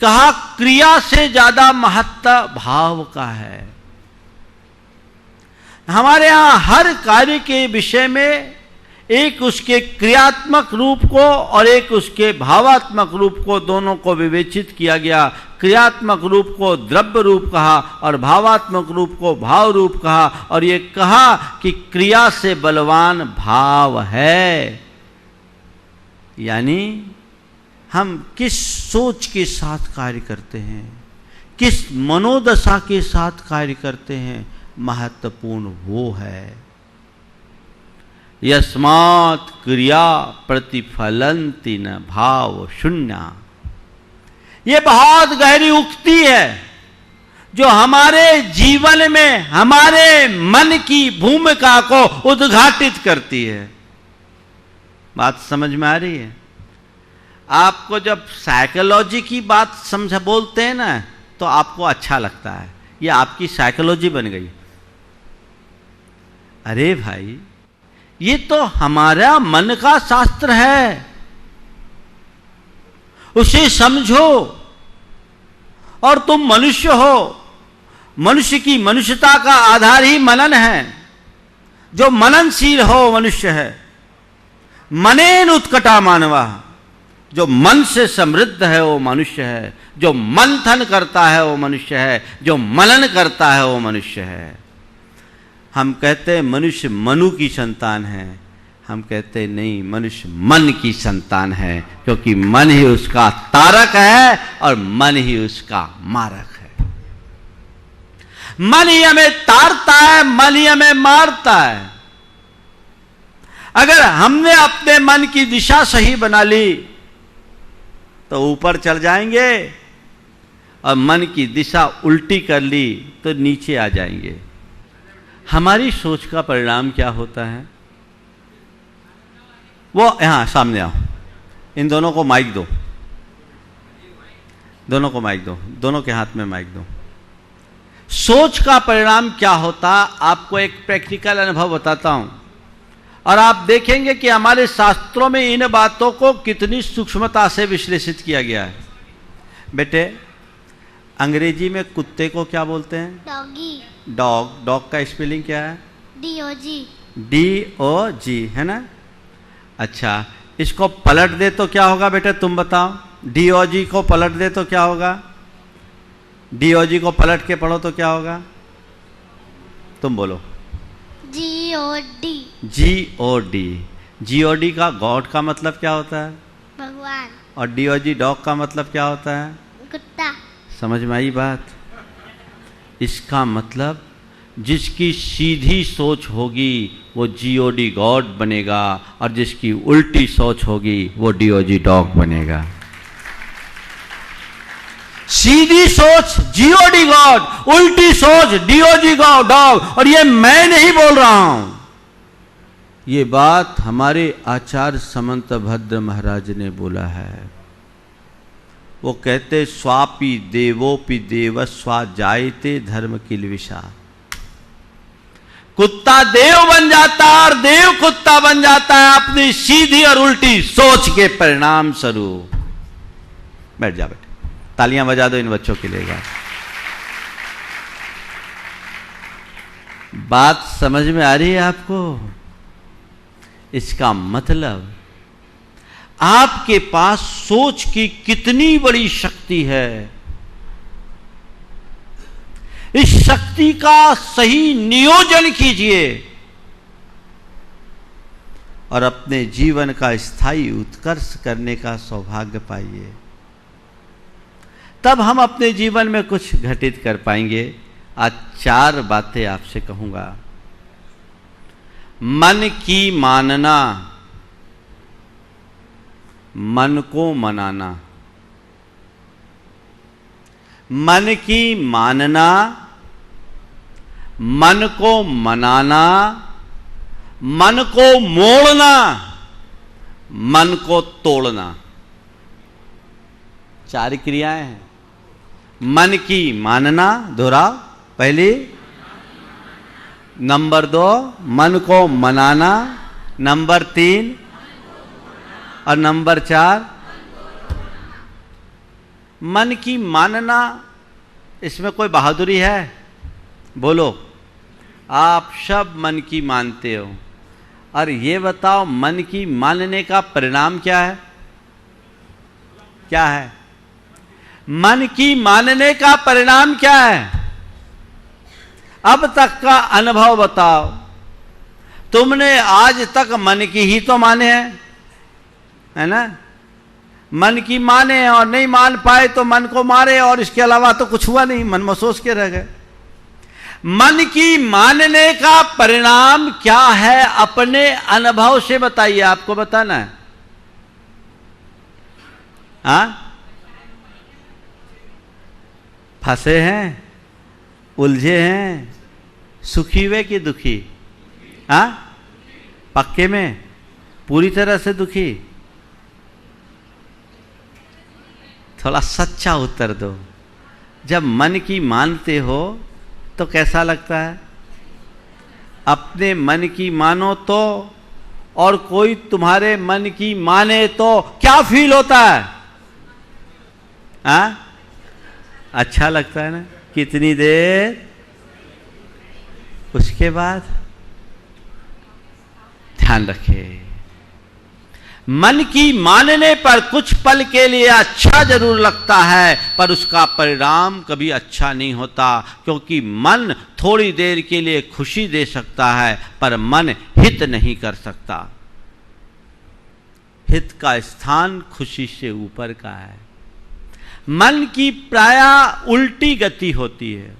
कहा क्रिया से ज्यादा महत्व भाव का है। हमारे यहां हर कार्य के विषय में एक उसके क्रियात्मक रूप को और एक उसके भावात्मक रूप को, दोनों को विवेचित किया गया। क्रियात्मक रूप को द्रव्य रूप कहा और भावात्मक रूप को भाव रूप कहा, और ये कहा कि क्रिया से बलवान भाव है। यानी हम किस सोच के साथ कार्य करते हैं, किस मनोदशा के साथ कार्य करते हैं, महत्वपूर्ण वो है। यस्मात् क्रिया प्रतिफलंति न भाव शून्य। ये बहुत गहरी उक्ति है जो हमारे जीवन में हमारे मन की भूमिका को उद्घाटित करती है। बात समझ में आ रही है? आपको जब साइकोलॉजी की बात समझ बोलते हैं ना, तो आपको अच्छा लगता है, ये आपकी साइकोलॉजी बन गई। अरे भाई, ये तो हमारा मन का शास्त्र है, उसे समझो। और तुम मनुष्य हो, मनुष्य की मनुष्यता का आधार ही मनन है। जो मननशील हो मनुष्य है। मनेन उत्कटा मानवा, जो मन से समृद्ध है वो मनुष्य है। जो मंथन करता है वो मनुष्य है, जो मनन करता है वो मनुष्य है। हम कहते हैं मनुष्य मनु की संतान है, हम कहते हैं नहीं, मनुष्य मन की संतान है, क्योंकि मन ही उसका तारक है और मन ही उसका मारक है। मन ही हमें तारता है, मन ही हमें मारता है। अगर हमने अपने मन की दिशा सही बना ली तो ऊपर चल जाएंगे, और मन की दिशा उल्टी कर ली तो नीचे आ जाएंगे। हमारी सोच का परिणाम क्या होता है? वो यहां सामने आओ, इन दोनों को माइक दो, दोनों को माइक दो, दोनों के हाथ में माइक दो। सोच का परिणाम क्या होता, आपको एक प्रैक्टिकल अनुभव बताता हूं, और आप देखेंगे कि हमारे शास्त्रों में इन बातों को कितनी सूक्ष्मता से विश्लेषित किया गया है। बेटे, अंग्रेजी में कुत्ते को क्या बोलते हैं? डॉगी। डॉग। डॉग का स्पेलिंग क्या है? D-O-G। D-O-G, है ना? अच्छा, इसको पलट दे तो क्या होगा बेटे, तुम बताओ। D-O-G को पलट दे तो क्या होगा? D-O-G को पलट के पढ़ो तो क्या होगा? तुम बोलो। G-O-D। G-O-D। G-O-D का गॉड का मतलब क्या होता है? भगवान। और D-O-G डॉग का मतलब क्या होता है? कुत्ता। समझ में आई बात? इसका मतलब जिसकी सीधी सोच होगी वो G-O-D गॉड बनेगा, और जिसकी उल्टी सोच होगी वो D-O-G डॉग बनेगा। सीधी सोच G-O-D गॉड, उल्टी सोच D-O-G डॉग। और ये मैं नहीं बोल रहा हूं, ये बात हमारे आचार्य समंत भद्र महाराज ने बोला है। वो कहते स्वापि देवोपि देव स्वा जायते धर्म किलविषा। कुत्ता देव बन जाता है और देव कुत्ता बन जाता है अपनी सीधी और उल्टी सोच के परिणाम स्वरूप। बैठ जा बेटे, तालियां बजा दो इन बच्चों के लिए। बात समझ में आ रही है आपको? इसका मतलब आपके पास सोच की कितनी बड़ी शक्ति है। इस शक्ति का सही नियोजन कीजिए और अपने जीवन का स्थायी उत्कर्ष करने का सौभाग्य पाइए। तब हम अपने जीवन में कुछ घटित कर पाएंगे। आज 4 बातें आपसे कहूंगा। मन की मानना, मन को मनाना। मन की मानना, मन को मनाना, मन को मोड़ना, मन को तोड़ना। 4 क्रियाएं हैं। मन की मानना, दोहराओ। पहली, नंबर 2 मन को मनाना, नंबर 3 और नंबर 4 मन की मानना। इसमें कोई बहादुरी है? बोलो, आप सब मन की मानते हो। और ये बताओ, मन की मानने का परिणाम क्या है? क्या है मन की मानने का परिणाम? क्या है? अब तक का अनुभव बताओ। तुमने आज तक मन की ही तो माने हैं, है ना? मन की माने और नहीं मान पाए तो मन को मारे, और इसके अलावा तो कुछ हुआ नहीं, मन में सोच के रह गए। मन की मानने का परिणाम क्या है? अपने अनुभव से बताइए, आपको बताना है। हाँ, फंसे हैं, उलझे हैं, सुखी हुए कि दुखी? हाँ, पक्के में, पूरी तरह से दुखी? थोड़ा सच्चा उत्तर दो। जब मन की मानते हो तो कैसा लगता है? अपने मन की मानो तो, और कोई तुम्हारे मन की माने तो क्या फील होता है? हाँ, अच्छा लगता है ना? कितनी देर, उसके बाद ध्यान रखें। मन की मानने पर कुछ पल के लिए अच्छा जरूर लगता है, पर उसका परिणाम कभी अच्छा नहीं होता, क्योंकि मन थोड़ी देर के लिए खुशी दे सकता है, पर मन हित नहीं कर सकता। हित का स्थान खुशी से ऊपर का है। मन की प्रायः उल्टी गति होती है।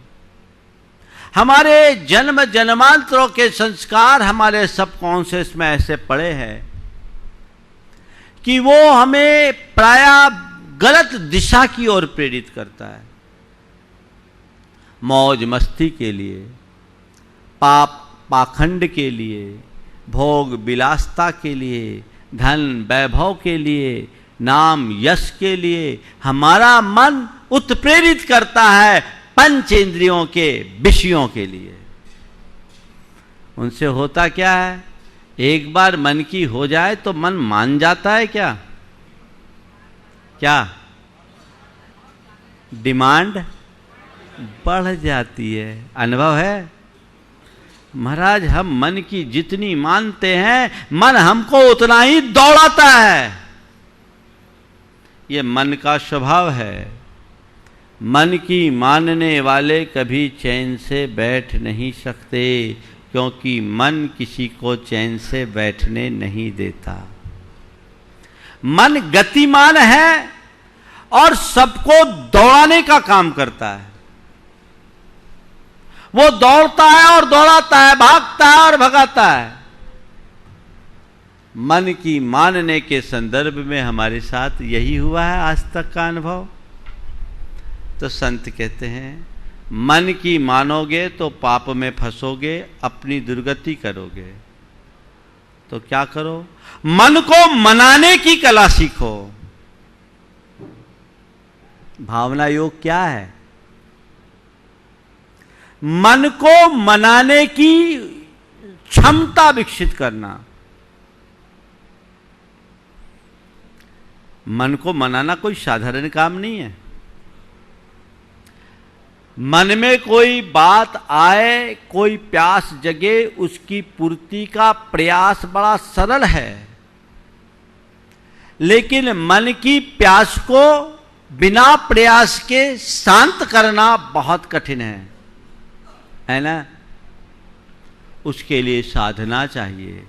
हमारे जन्म जन्मांतरों के संस्कार हमारे सबकॉन्शियस में ऐसे पड़े हैं कि वो हमें प्रायः गलत दिशा की ओर प्रेरित करता है। मौज मस्ती के लिए, पाप पाखंड के लिए, भोग विलासता के लिए, धन वैभव के लिए, नाम यश के लिए हमारा मन उत्प्रेरित करता है पंच इंद्रियों के विषयों के लिए। उनसे होता क्या है? एक बार मन की हो जाए तो मन मान जाता है। क्या क्या डिमांड बढ़ जाती है। अनुभव है महाराज, हम मन की जितनी मानते हैं, मन हमको उतना ही दौड़ाता है। ये मन का स्वभाव है। मन की मानने वाले कभी चैन से बैठ नहीं सकते, क्योंकि मन किसी को चैन से बैठने नहीं देता। मन गतिमान है और सबको दौड़ाने का काम करता है। वो दौड़ता है और दौड़ाता है, भागता है और भगाता है। मन की मानने के संदर्भ में हमारे साथ यही हुआ है आज तक का अनुभव। तो संत कहते हैं, मन की मानोगे तो पाप में फंसोगे, अपनी दुर्गति करोगे। तो क्या करो? मन को मनाने की कला सीखो। भावना योग क्या है? मन को मनाने की क्षमता विकसित करना। मन को मनाना कोई साधारण काम नहीं है। मन में कोई बात आए, कोई प्यास जगे, उसकी पूर्ति का प्रयास बड़ा सरल है, लेकिन मन की प्यास को बिना प्रयास के शांत करना बहुत कठिन है ना। उसके लिए साधना चाहिए,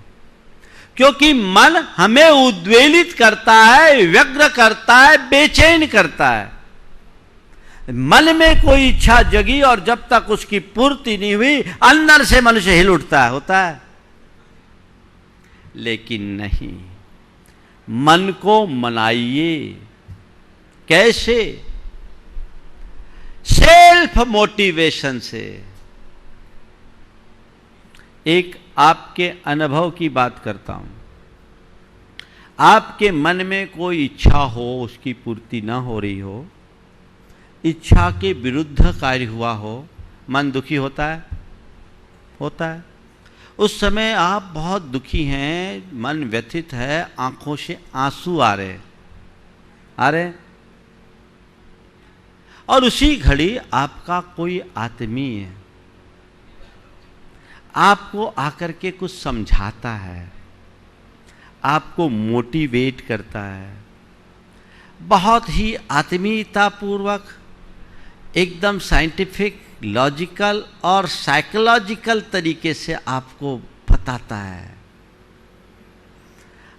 क्योंकि मन हमें उद्वेलित करता है, व्यग्र करता है, बेचैन करता है। मन में कोई इच्छा जगी और जब तक उसकी पूर्ति नहीं हुई, अंदर से मनुष्य हिल उठता है, होता है। लेकिन नहीं, मन को मनाइए। कैसे? सेल्फ मोटिवेशन से। एक आपके अनुभव की बात करता हूं। आपके मन में कोई इच्छा हो, उसकी पूर्ति ना हो रही हो, इच्छा के विरुद्ध कार्य हुआ हो, मन दुखी होता है, होता है। उस समय आप बहुत दुखी हैं, मन व्यथित है, आंखों से आंसू आ रहे, और उसी घड़ी आपका कोई आत्मीय आपको आकर के कुछ समझाता है, आपको मोटिवेट करता है, बहुत ही आत्मीयतापूर्वक, एकदम साइंटिफिक, लॉजिकल और साइकोलॉजिकल तरीके से आपको बताता है।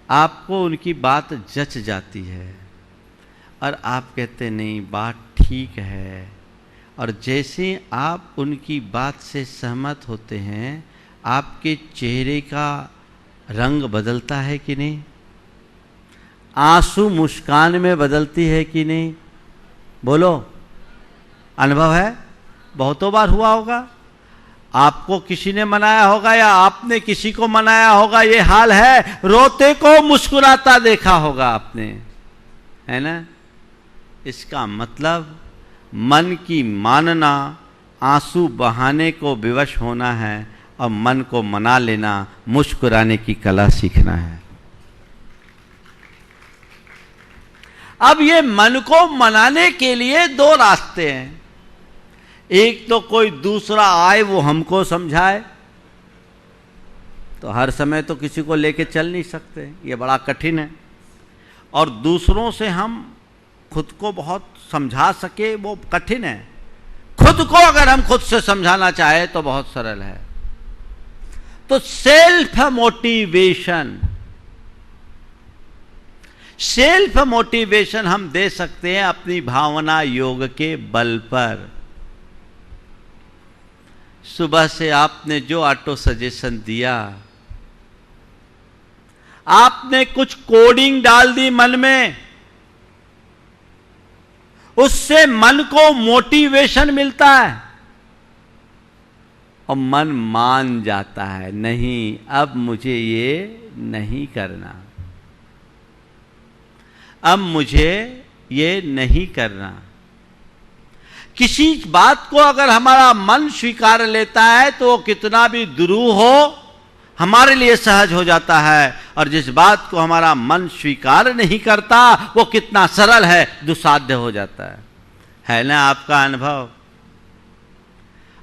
आपको उनकी बात जच जाती है और आप कहते नहीं, बात ठीक है। और जैसे आप उनकी बात से सहमत होते हैं, आपके चेहरे का रंग बदलता है कि नहीं? आंसू मुस्कान में बदलती है कि नहीं? बोलो, अनुभव है? बहुतों बार हुआ होगा। आपको किसी ने मनाया होगा या आपने किसी को मनाया होगा, ये हाल है। रोते को मुस्कुराता देखा होगा आपने, है ना? इसका मतलब मन की मानना, आंसू बहाने को विवश होना है और मन को मना लेना, मुस्कुराने की कला सीखना है। अब ये मन को मनाने के लिए दो रास्ते हैं। एक तो कोई दूसरा आए, वो हमको समझाए। तो हर समय तो किसी को लेके चल नहीं सकते, ये बड़ा कठिन है। और दूसरों से हम खुद को बहुत समझा सके, वो कठिन है। खुद को अगर हम खुद से समझाना चाहे तो बहुत सरल है। तो सेल्फ मोटिवेशन, सेल्फ मोटिवेशन हम दे सकते हैं अपनी भावना योग के बल पर। सुबह से आपने जो ऑटो सजेशन दिया, आपने कुछ कोडिंग डाल दी मन में, उससे मन को मोटिवेशन मिलता है और मन मान जाता है, नहीं अब मुझे ये नहीं करना, अब मुझे ये नहीं करना। किसी बात को अगर हमारा मन स्वीकार लेता है तो वो कितना भी दुरूह हो, हमारे लिए सहज हो जाता है। और जिस बात को हमारा मन स्वीकार नहीं करता, वो कितना सरल है, दुस्साध्य हो जाता है ना? आपका अनुभव।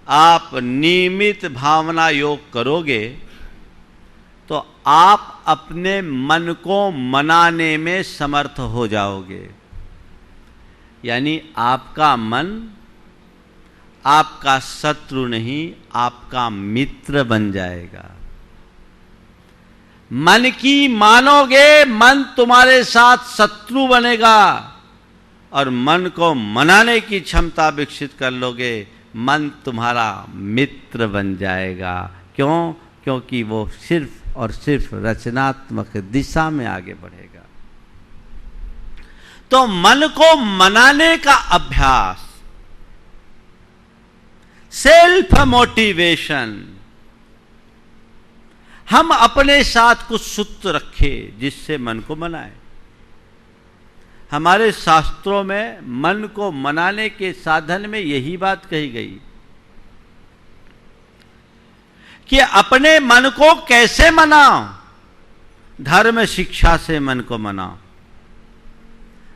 आप नियमित भावना योग करोगे तो आप अपने मन को मनाने में समर्थ हो जाओगे। यानी आपका मन आपका शत्रु नहीं, आपका मित्र बन जाएगा। मन की मानोगे, मन तुम्हारे साथ शत्रु बनेगा। और मन को मनाने की क्षमता विकसित कर लोगे, मन तुम्हारा मित्र बन जाएगा। क्यों? क्योंकि वो सिर्फ और सिर्फ रचनात्मक दिशा में आगे बढ़ेगा। तो मन को मनाने का अभ्यास, सेल्फ मोटिवेशन, हम अपने साथ कुछ सूत्र रखें जिससे मन को मनाए। हमारे शास्त्रों में मन को मनाने के साधन में यही बात कही गई। कि अपने मन को कैसे मनाओ। धर्म शिक्षा से मन को मनाओ।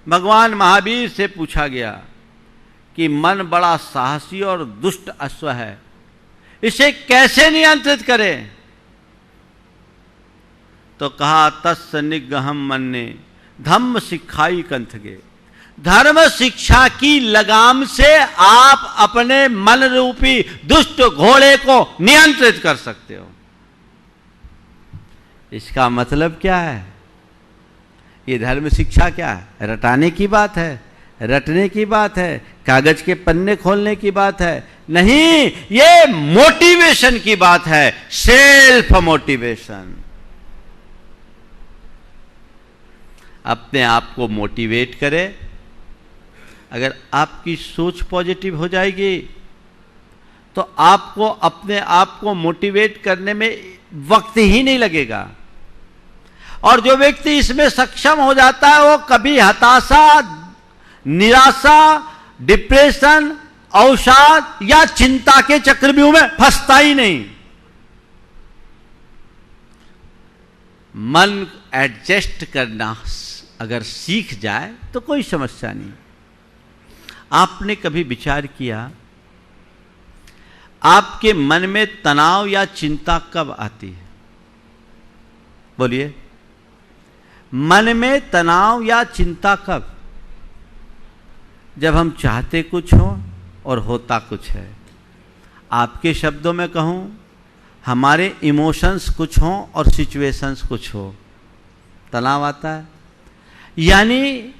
भगवान महावीर से पूछा गया कि मन बड़ा साहसी और दुष्ट अश्व है, इसे कैसे नियंत्रित करें? तो कहा तस्य निग्रहम मन्ये धम्म सिखाई कंथगे। धर्म शिक्षा की लगाम से आप अपने मन रूपी दुष्ट घोड़े को नियंत्रित कर सकते हो। इसका मतलब क्या है? ये धर्म शिक्षा क्या है? रटाने की बात है, रटने की बात है, कागज के पन्ने खोलने की बात है? नहीं, ये मोटिवेशन की बात है, सेल्फ मोटिवेशन। अपने आप को मोटिवेट करे। अगर आपकी सोच पॉजिटिव हो जाएगी तो आपको अपने आप को मोटिवेट करने में वक्त ही नहीं लगेगा। और जो व्यक्ति इसमें सक्षम हो जाता है वो कभी हताशा, निराशा, डिप्रेशन, अवसाद या चिंता के चक्रव्यूह में फंसता ही नहीं। मन एडजस्ट करना अगर सीख जाए तो कोई समस्या नहीं। आपने कभी विचार किया आपके मन में तनाव या चिंता कब आती है? बोलिए, मन में तनाव या चिंता कब? जब हम चाहते कुछ हो और होता कुछ है। आपके शब्दों में कहूं, हमारे इमोशंस कुछ हों और सिचुएशंस कुछ हो, तनाव आता है। यानी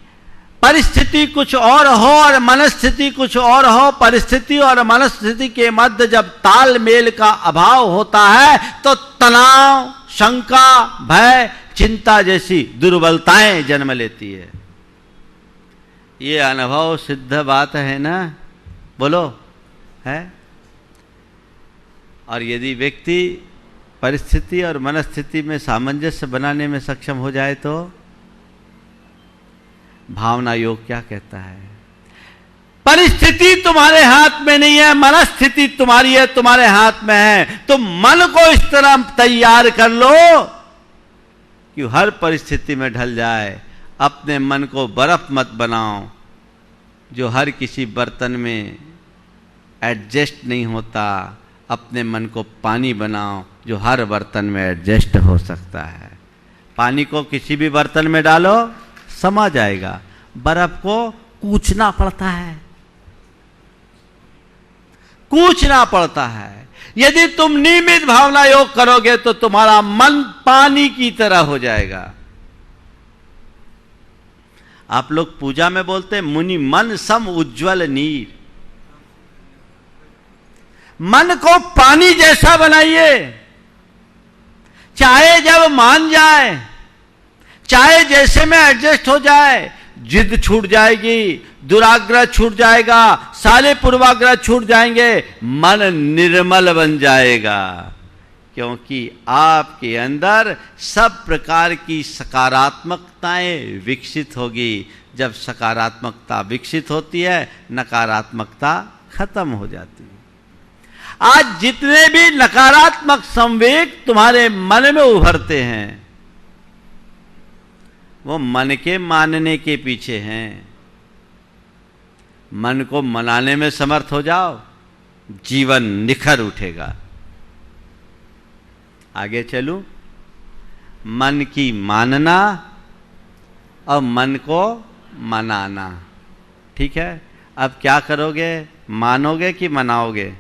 परिस्थिति कुछ और हो और मनस्थिति कुछ और हो। परिस्थिति और मनस्थिति के मध्य जब तालमेल का अभाव होता है तो तनाव, शंका, भय, चिंता जैसी दुर्बलताएं जन्म लेती है। ये अनुभव सिद्ध बात है ना? बोलो, है? और यदि व्यक्ति परिस्थिति और मनस्थिति में सामंजस्य बनाने में सक्षम हो जाए तो भावना योग क्या कहता है? परिस्थिति तुम्हारे हाथ में नहीं है, मनस्थिति तुम्हारी है, तुम्हारे हाथ में है। तो मन को इस तरह तैयार कर लो कि हर परिस्थिति में ढल जाए। अपने मन को बर्फ मत बनाओ जो हर किसी बर्तन में एडजस्ट नहीं होता। अपने मन को पानी बनाओ जो हर बर्तन में एडजस्ट हो सकता है। पानी को किसी भी बर्तन में डालो, समा जाएगा। बर्फ को कूचना पड़ता है, कूचना पड़ता है। यदि तुम नियमित भावना योग करोगे तो तुम्हारा मन पानी की तरह हो जाएगा। आप लोग पूजा में बोलते हैं मुनि मन सम उज्ज्वल नीर। मन को पानी जैसा बनाइए। चाहे जब मान जाए, चाहे जैसे में एडजस्ट हो जाए, जिद छूट जाएगी, दुराग्रह छूट जाएगा, सारे पूर्वाग्रह छूट जाएंगे, मन निर्मल बन जाएगा। क्योंकि आपके अंदर सब प्रकार की सकारात्मकताएं विकसित होगी। जब सकारात्मकता विकसित होती है, नकारात्मकता खत्म हो जाती है। आज जितने भी नकारात्मक संवेग तुम्हारे मन में उभरते हैं वो मन के मानने के पीछे हैं। मन को मनाने में समर्थ हो जाओ, जीवन निखर उठेगा। आगे चलूं, मन की मानना और मन को मनाना। ठीक है, अब क्या करोगे? मानोगे कि मनाओगे?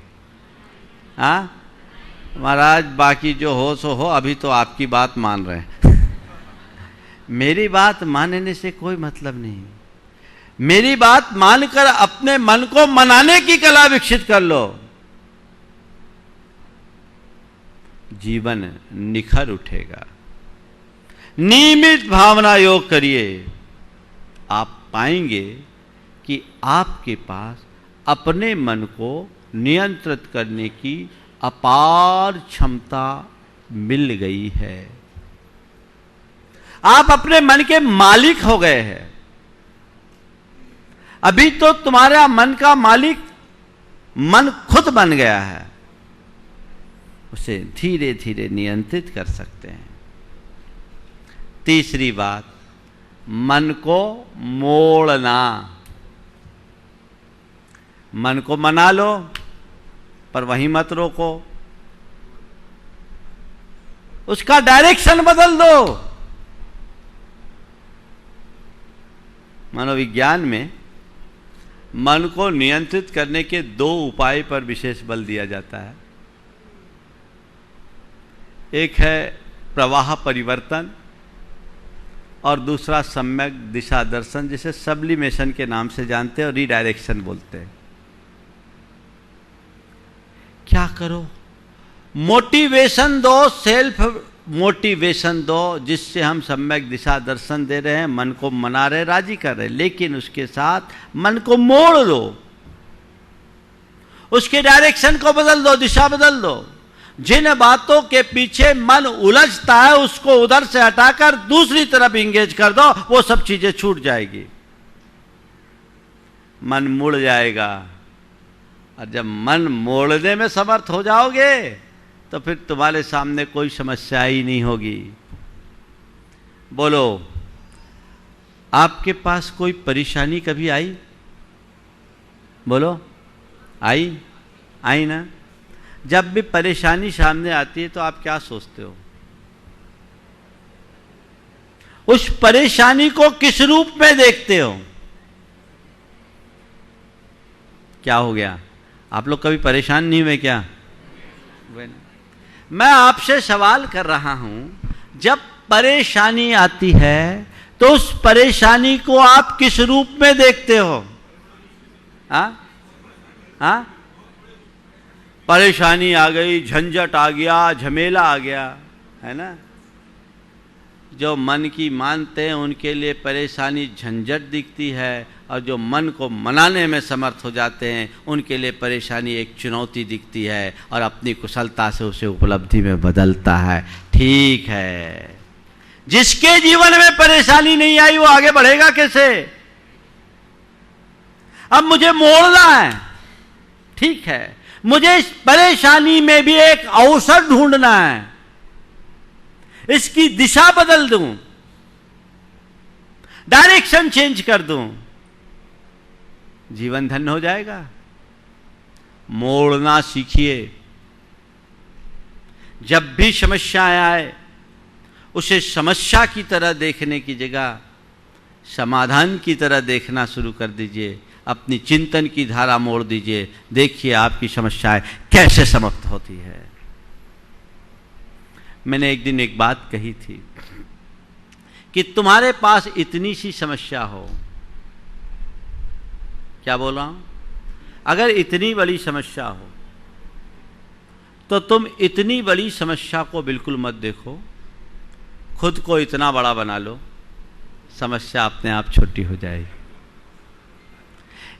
हाँ महाराज, बाकी जो हो सो हो, अभी तो आपकी बात मान रहे हैं। मेरी बात मानने से कोई मतलब नहीं। मेरी बात मानकर अपने मन को मनाने की कला विकसित कर लो। जीवन निखर उठेगा। नियमित भावना योग करिए, आप पाएंगे कि आपके पास अपने मन को नियंत्रित करने की अपार क्षमता मिल गई है। आप अपने मन के मालिक हो गए हैं। अभी तो तुम्हारा मन का मालिक मन खुद बन गया है। उसे धीरे धीरे नियंत्रित कर सकते हैं। तीसरी बात, मन को मोड़ना। मन को मना लो पर वहीं मत रोको, उसका डायरेक्शन बदल दो। मनोविज्ञान में मन को नियंत्रित करने के 2 उपाय पर विशेष बल दिया जाता है। एक है प्रवाह परिवर्तन और दूसरा सम्यक दिशा दर्शन, जिसे सब्लिमेशन के नाम से जानते हैं और रीडायरेक्शन बोलते हैं। क्या करो? मोटिवेशन दो, सेल्फ मोटिवेशन दो, जिससे हम सम्यक दिशा दर्शन दे रहे हैं, मन को मना रहे, राजी कर रहे, लेकिन उसके साथ मन को मोड़ दो, उसके डायरेक्शन को बदल दो, दिशा बदल दो। जिन बातों के पीछे मन उलझता है उसको उधर से हटाकर दूसरी तरफ इंगेज कर दो, वो सब चीजें छूट जाएगी, मन मुड़ जाएगा। और जब मन मोड़ने में समर्थ हो जाओगे तो फिर तुम्हारे सामने कोई समस्या ही नहीं होगी। बोलो, आपके पास कोई परेशानी कभी आई? बोलो, आई ना? जब भी परेशानी सामने आती है तो आप क्या सोचते हो? उस परेशानी को किस रूप में देखते हो? क्या हो गया? आप लोग कभी परेशान नहीं हुए क्या? मैं आपसे सवाल कर रहा हूं, जब परेशानी आती है तो उस परेशानी को आप किस रूप में देखते हो? हाँ? परेशानी आ गई, झंझट आ गया, झमेला आ गया, है ना? जो मन की मानते हैं उनके लिए परेशानी झंझट दिखती है, और जो मन को मनाने में समर्थ हो जाते हैं उनके लिए परेशानी एक चुनौती दिखती है, और अपनी कुशलता से उसे उपलब्धि में बदलता है। ठीक है, जिसके जीवन में परेशानी नहीं आई वो आगे बढ़ेगा कैसे? अब मुझे मोड़ना है, ठीक है, मुझे इस परेशानी में भी एक अवसर ढूंढना है, इसकी दिशा बदल दूं, डायरेक्शन चेंज कर दूं, जीवन धन्य हो जाएगा। मोड़ना सीखिए। जब भी समस्याएं आए उसे समस्या की तरह देखने की जगह समाधान की तरह देखना शुरू कर दीजिए। अपनी चिंतन की धारा मोड़ दीजिए, देखिए आपकी समस्याएं कैसे समाप्त होती है। मैंने एक दिन एक बात कही थी कि तुम्हारे पास इतनी सी समस्या हो, क्या बोला हूं? अगर इतनी बड़ी समस्या हो तो तुम इतनी बड़ी समस्या को बिल्कुल मत देखो, खुद को इतना बड़ा बना लो, समस्या अपने आप छोटी हो जाएगी।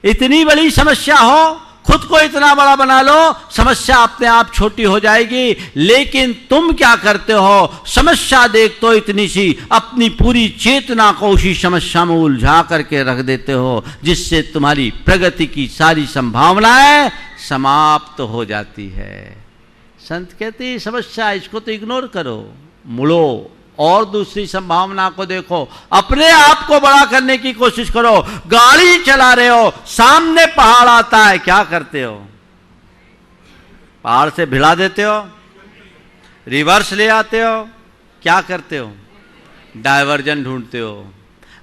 इतनी बड़ी समस्या हो, खुद को इतना बड़ा बना लो, समस्या अपने आप छोटी हो जाएगी। लेकिन तुम क्या करते हो? समस्या देख तो इतनी सी, अपनी पूरी चेतना को उसी समस्या में उलझा करके रख देते हो, जिससे तुम्हारी प्रगति की सारी संभावनाएं समाप्त हो जाती है। संत कहते हैं समस्या इसको तो इग्नोर करो, मुड़ो और दूसरी संभावना को देखो, अपने आप को बड़ा करने की कोशिश करो। गाड़ी चला रहे हो, सामने पहाड़ आता है, क्या करते हो? पहाड़ से भिड़ा देते हो, रिवर्स ले आते हो, क्या करते हो? डायवर्जन ढूंढते हो।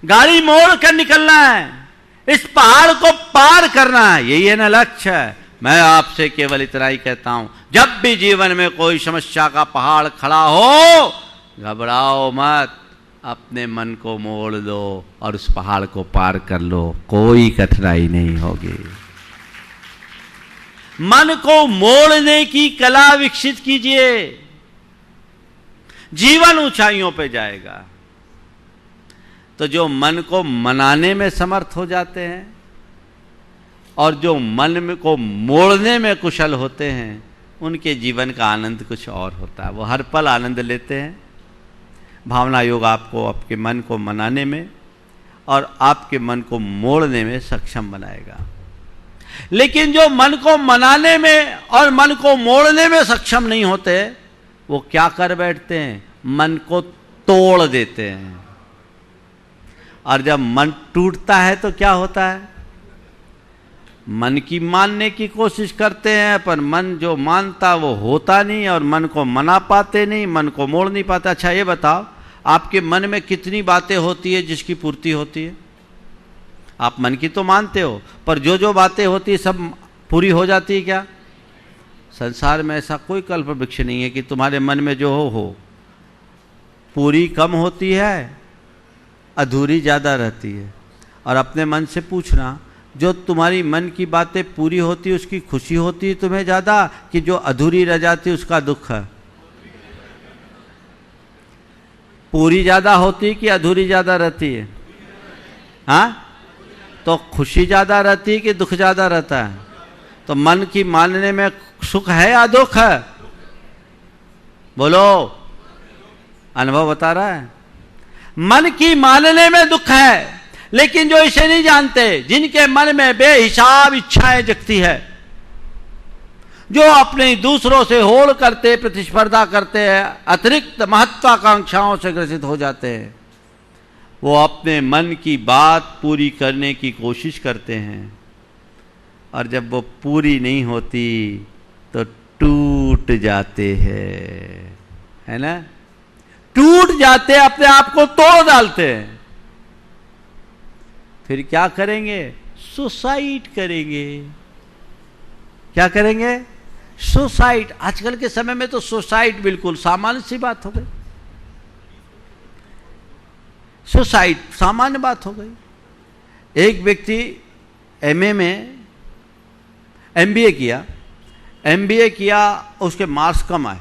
गाड़ी मोड़ कर निकलना है, इस पहाड़ को पार करना है, यही है ना लक्ष्य। मैं आपसे केवल इतना ही कहता हूं, जब भी जीवन में कोई समस्या का पहाड़ खड़ा हो, घबराओ मत, अपने मन को मोड़ दो और उस पहाड़ को पार कर लो, कोई कठिनाई नहीं होगी। मन को मोड़ने की कला विकसित कीजिए, जीवन ऊंचाइयों पे जाएगा। तो जो मन को मनाने में समर्थ हो जाते हैं और जो मन में को मोड़ने में कुशल होते हैं, उनके जीवन का आनंद कुछ और होता है। वो हर पल आनंद लेते हैं। भावना योग आपको आपके मन को मनाने में और आपके मन को मोड़ने में सक्षम बनाएगा। लेकिन जो मन को मनाने में और मन को मोड़ने में सक्षम नहीं होते, वो क्या कर बैठते हैं, मन को तोड़ देते हैं। और जब मन टूटता है तो क्या होता है, मन की मानने की कोशिश करते हैं, पर मन जो मानता वो होता नहीं, और मन को मना पाते नहीं, मन को मोड़ नहीं पाते। अच्छा ये बताओ, आपके मन में कितनी बातें होती है जिसकी पूर्ति होती है? आप मन की तो मानते हो, पर जो जो बातें होती है सब पूरी हो जाती है क्या? संसार में ऐसा कोई कल्प वृक्ष नहीं है कि तुम्हारे मन में जो हो पूरी कम होती है, अधूरी ज़्यादा रहती है। और अपने मन से पूछना, जो तुम्हारी मन की बातें पूरी होती है उसकी खुशी होती है तुम्हें ज़्यादा, कि जो अधूरी रह जाती है उसका दुख है? पूरी ज़्यादा होती है कि अधूरी ज़्यादा रहती है? हाँ, तो खुशी ज़्यादा रहती है कि दुख ज़्यादा रहता है? तो मन की मानने में सुख है या दुख है? बोलो, अनुभव बता रहा है। मन की मानने में दुख है, लेकिन जो इसे नहीं जानते, जिनके मन में बेहिसाब इच्छाएं जगती है, जो अपने दूसरों से होड़ करते, प्रतिस्पर्धा करते हैं, अतिरिक्त महत्वाकांक्षाओं से ग्रसित हो जाते हैं, वो अपने मन की बात पूरी करने की कोशिश करते हैं, और जब वो पूरी नहीं होती तो टूट जाते हैं, है ना? टूट जाते, अपने आप को तोड़ डालते हैं। फिर क्या करेंगे? सुसाइड करेंगे। क्या करेंगे? सुसाइड। आजकल के समय में तो सुसाइड बिल्कुल सामान्य सी बात हो गई। सुसाइड सामान्य बात हो गई। एक व्यक्ति एमए में एमबीए किया, उसके मार्क्स कम आए,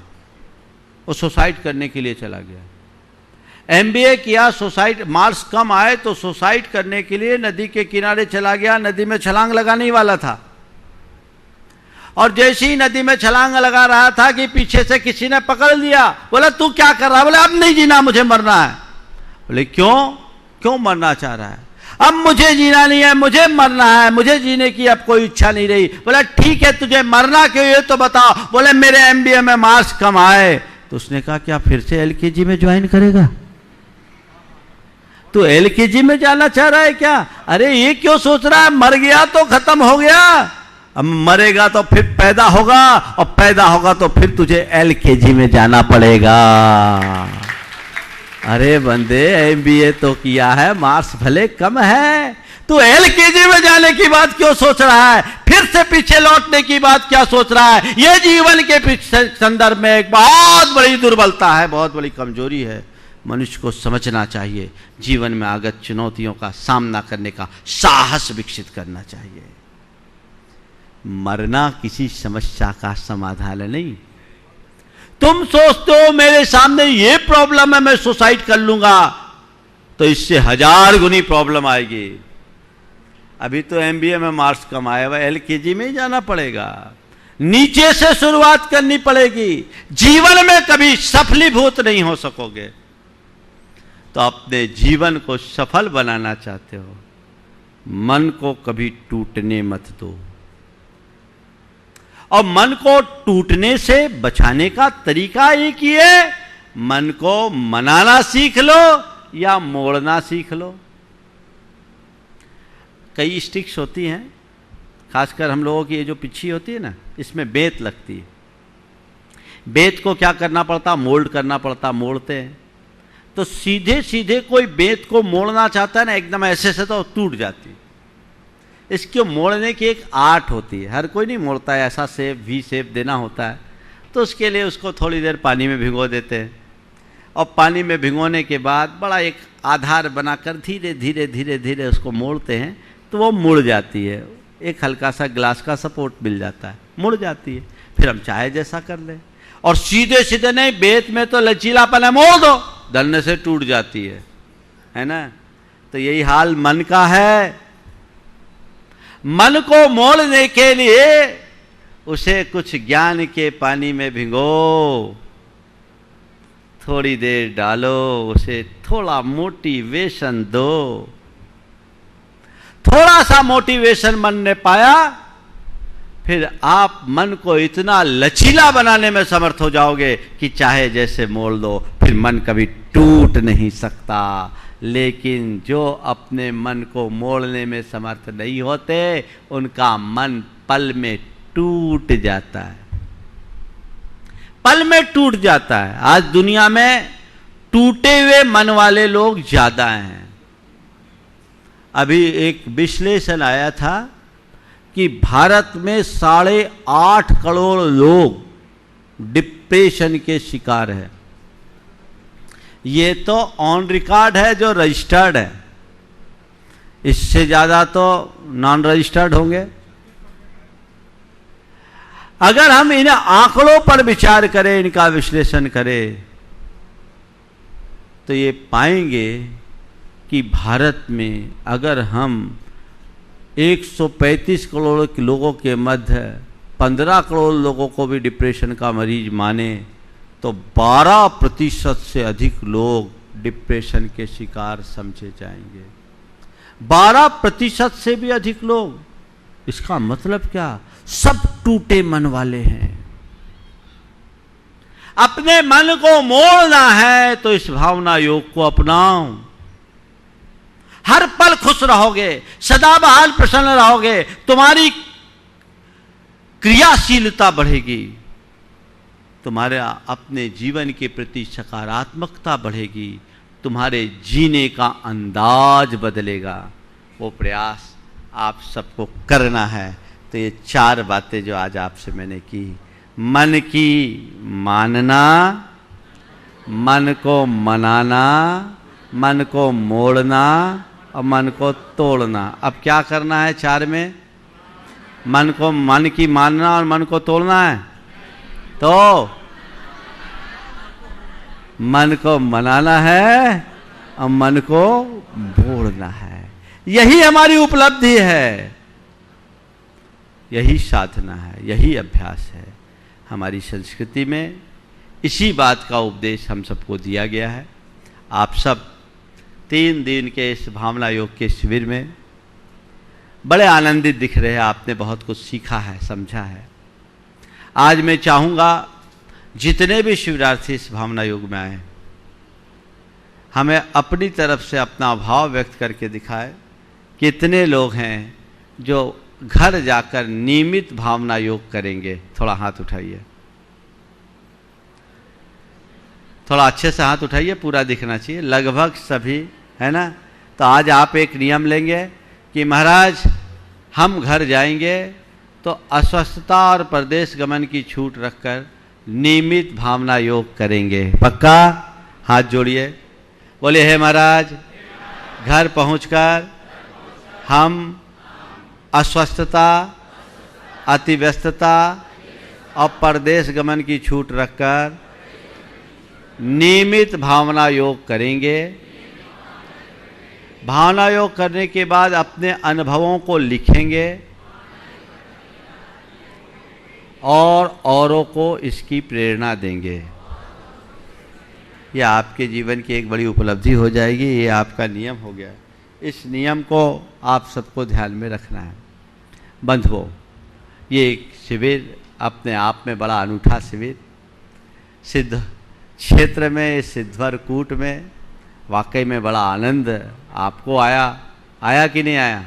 वो सुसाइड करने के लिए चला गया। एमबीए किया, सुसाइड मार्क्स कम आए तो सुसाइड करने के लिए नदी के किनारे चला गया। नदी में छलांग लगाने ही वाला था, और जैसे ही नदी में छलांग लगा रहा था कि पीछे से किसी ने पकड़ लिया। बोला तू क्या कर रहा है? बोला अब नहीं जीना, मुझे मरना है। बोले क्यों मरना चाह रहा है? अब मुझे जीना नहीं है, मुझे मरना है, मुझे जीने की अब कोई इच्छा नहीं रही। बोला ठीक है, तुझे मरना क्यों ये तो बताओ। बोले मेरे एमबीए में मार्क्स कम आए। तो उसने कहा क्या फिर से एलकेजी में ज्वाइन करेगा? तो एलकेजी में जाना चाह रहा है क्या? अरे ये क्यों सोच रहा है? मर गया तो खत्म हो गया, अब मरेगा तो फिर पैदा होगा, और पैदा होगा तो फिर तुझे एलकेजी में जाना पड़ेगा। अरे बंदे, एमबीए तो किया है, मार्क्स भले कम है, तू एलकेजी में जाने की बात क्यों सोच रहा है? फिर से पीछे लौटने की बात क्या सोच रहा है? यह जीवन के संदर्भ में एक बहुत बड़ी दुर्बलता है, बहुत बड़ी कमजोरी है। मनुष्य को समझना चाहिए, जीवन में आगत चुनौतियों का सामना करने का साहस विकसित करना चाहिए। मरना किसी समस्या का समाधान नहीं। तुम सोचते हो मेरे सामने ये प्रॉब्लम है, मैं सुसाइड कर लूंगा, तो इससे 1000 गुनी प्रॉब्लम आएगी। अभी तो एमबीए में मार्क्स कम आए हुआ, एलकेजी में ही जाना पड़ेगा, नीचे से शुरुआत करनी पड़ेगी। जीवन में कभी सफलीभूत नहीं हो सकोगे। तो अपने जीवन को सफल बनाना चाहते हो, मन को कभी टूटने मत दो। और मन को टूटने से बचाने का तरीका एक ही है, मन को मनाना सीख लो या मोड़ना सीख लो। कई स्टिक्स होती हैं, खासकर हम लोगों की ये जो पिच्छी होती है ना, इसमें बेत लगती है। बेत को क्या करना पड़ता? मोल्ड करना पड़ता, मोड़ते हैं। तो सीधे सीधे कोई बेत को मोड़ना चाहता है ना, एकदम ऐसे से तो टूट जाती है। इसको मोड़ने की एक आर्ट होती है, हर कोई नहीं मोड़ता है, ऐसा शेप वी शेप देना होता है। तो उसके लिए उसको थोड़ी देर पानी में भिगो देते हैं, और पानी में भिगोने के बाद बड़ा एक आधार बनाकर धीरे धीरे धीरे धीरे उसको मोड़ते हैं, तो वो मुड़ जाती है। एक हल्का सा ग्लास का सपोर्ट मिल जाता है, मुड़ जाती है। फिर हम चाहे जैसा कर लें। और सीधे सीधे नहीं, बेत में तो लचीलापन है, मोड़ दो, डरने से टूट जाती है ना? तो यही हाल मन का है। मन को मोड़ने के लिए उसे कुछ ज्ञान के पानी में भिगो, थोड़ी देर डालो, उसे थोड़ा मोटिवेशन दो। थोड़ा सा मोटिवेशन मन ने पाया, फिर आप मन को इतना लचीला बनाने में समर्थ हो जाओगे कि चाहे जैसे मोड़ दो, फिर मन कभी टूट नहीं सकता। लेकिन जो अपने मन को मोड़ने में समर्थ नहीं होते, उनका मन पल में टूट जाता है, पल में टूट जाता है। आज दुनिया में टूटे हुए मन वाले लोग ज्यादा हैं। अभी एक विश्लेषण आया था कि भारत में 8.5 करोड़ लोग डिप्रेशन के शिकार हैं। ये तो ऑन रिकॉर्ड है, जो रजिस्टर्ड है। इससे ज्यादा तो नॉन रजिस्टर्ड होंगे। अगर हम इन आंकड़ों पर विचार करें, इनका विश्लेषण करें, तो ये पाएंगे कि भारत में अगर हम 135 करोड़ के लोगों के मध्य 15 करोड़ लोगों को भी डिप्रेशन का मरीज माने, तो 12% से अधिक लोग डिप्रेशन के शिकार समझे जाएंगे। 12% से भी अधिक लोग। इसका मतलब क्या? सब टूटे मन वाले हैं। अपने मन को मोड़ना है तो इस भावना योग को अपनाओ। हर पल खुश रहोगे, सदा बहाल प्रसन्न रहोगे, तुम्हारी क्रियाशीलता बढ़ेगी, तुम्हारे अपने जीवन के प्रति सकारात्मकता बढ़ेगी, तुम्हारे जीने का अंदाज बदलेगा। वो प्रयास आप सबको करना है। तो ये 4 बातें जो आज आपसे मैंने की, मन की मानना, मन को मनाना, मन को मोड़ना और मन को तोड़ना। अब क्या करना है 4 में? मन की मानना और मन को तोड़ना है। तो मन को मनाना है और मन को मोड़ना है। यही हमारी उपलब्धि है, यही साधना है, यही अभ्यास है। हमारी संस्कृति में इसी बात का उपदेश हम सबको दिया गया है। आप सब 3 दिन के इस भावना योग के शिविर में बड़े आनंदित दिख रहे हैं। आपने बहुत कुछ सीखा है, समझा है। आज मैं चाहूँगा जितने भी शिविरार्थी इस भावना योग में आए, हमें अपनी तरफ से अपना भाव व्यक्त करके दिखाए। कितने लोग हैं जो घर जाकर नियमित भावना योग करेंगे? थोड़ा हाथ उठाइए, थोड़ा अच्छे से हाथ उठाइए, पूरा दिखना चाहिए। लगभग सभी, है ना? तो आज आप एक नियम लेंगे कि महाराज हम घर जाएंगे तो अस्वस्थता और प्रदेश गमन की छूट रखकर नियमित भावना योग करेंगे। पक्का? हाथ जोड़िए, बोले हे महाराज, घर पहुंचकर हम अस्वस्थता, अतिव्यस्तता और प्रदेश गमन की छूट रखकर नियमित भावना योग करेंगे। भावना योग करने के बाद अपने अनुभवों को लिखेंगे और औरों को इसकी प्रेरणा देंगे। यह आपके जीवन की एक बड़ी उपलब्धि हो जाएगी। ये आपका नियम हो गया। इस नियम को आप सबको ध्यान में रखना है। बंधुओं, ये एक शिविर अपने आप में बड़ा अनूठा शिविर, सिद्ध क्षेत्र में, सिद्धवर कूट में वाकई में बड़ा आनंद आपको आया कि नहीं आया?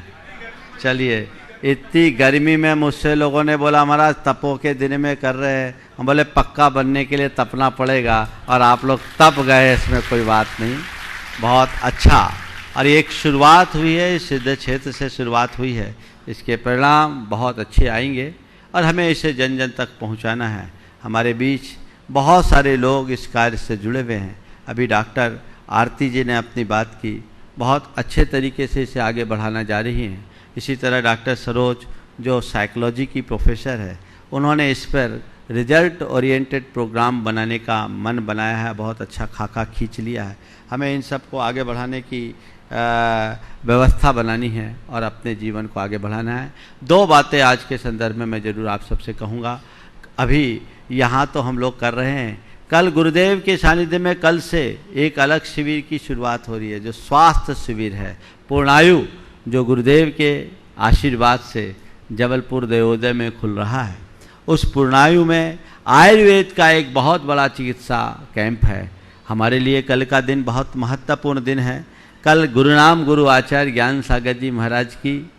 चलिए, इतनी गर्मी में मुझसे लोगों ने बोला महाराज तपो के दिन में कर रहे हैं। हम बोले पक्का बनने के लिए तपना पड़ेगा, और आप लोग तप गए, इसमें कोई बात नहीं। बहुत अच्छा। और एक शुरुआत हुई है, इस सिद्ध क्षेत्र से शुरुआत हुई है। इसके परिणाम बहुत अच्छे आएंगे और हमें इसे जन जन तक पहुंचाना है। हमारे बीच बहुत सारे लोग इस कार्य से जुड़े हुए हैं। अभी डॉक्टर आरती जी ने अपनी बात की, बहुत अच्छे तरीके से इसे आगे बढ़ाना जा रही हैं। इसी तरह डॉक्टर सरोज जो साइकोलॉजी की प्रोफेसर है, उन्होंने इस पर रिजल्ट ओरिएंटेड प्रोग्राम बनाने का मन बनाया है। बहुत अच्छा खाका खींच लिया है। हमें इन सब को आगे बढ़ाने की व्यवस्था बनानी है और अपने जीवन को आगे बढ़ाना है। 2 बातें आज के संदर्भ में मैं ज़रूर आप सबसे कहूँगा। अभी यहाँ तो हम लोग कर रहे हैं, कल गुरुदेव के सानिध्य में कल से एक अलग शिविर की शुरुआत हो रही है, जो स्वास्थ्य शिविर है। पूर्णायु जो गुरुदेव के आशीर्वाद से जबलपुर देवोदय में खुल रहा है। उस पूर्णायु में आयुर्वेद का एक बहुत बड़ा चिकित्सा कैंप है। हमारे लिए कल का दिन बहुत महत्वपूर्ण दिन है। कल गुरुनाम गुरु आचार्य ज्ञान सागर जी महाराज की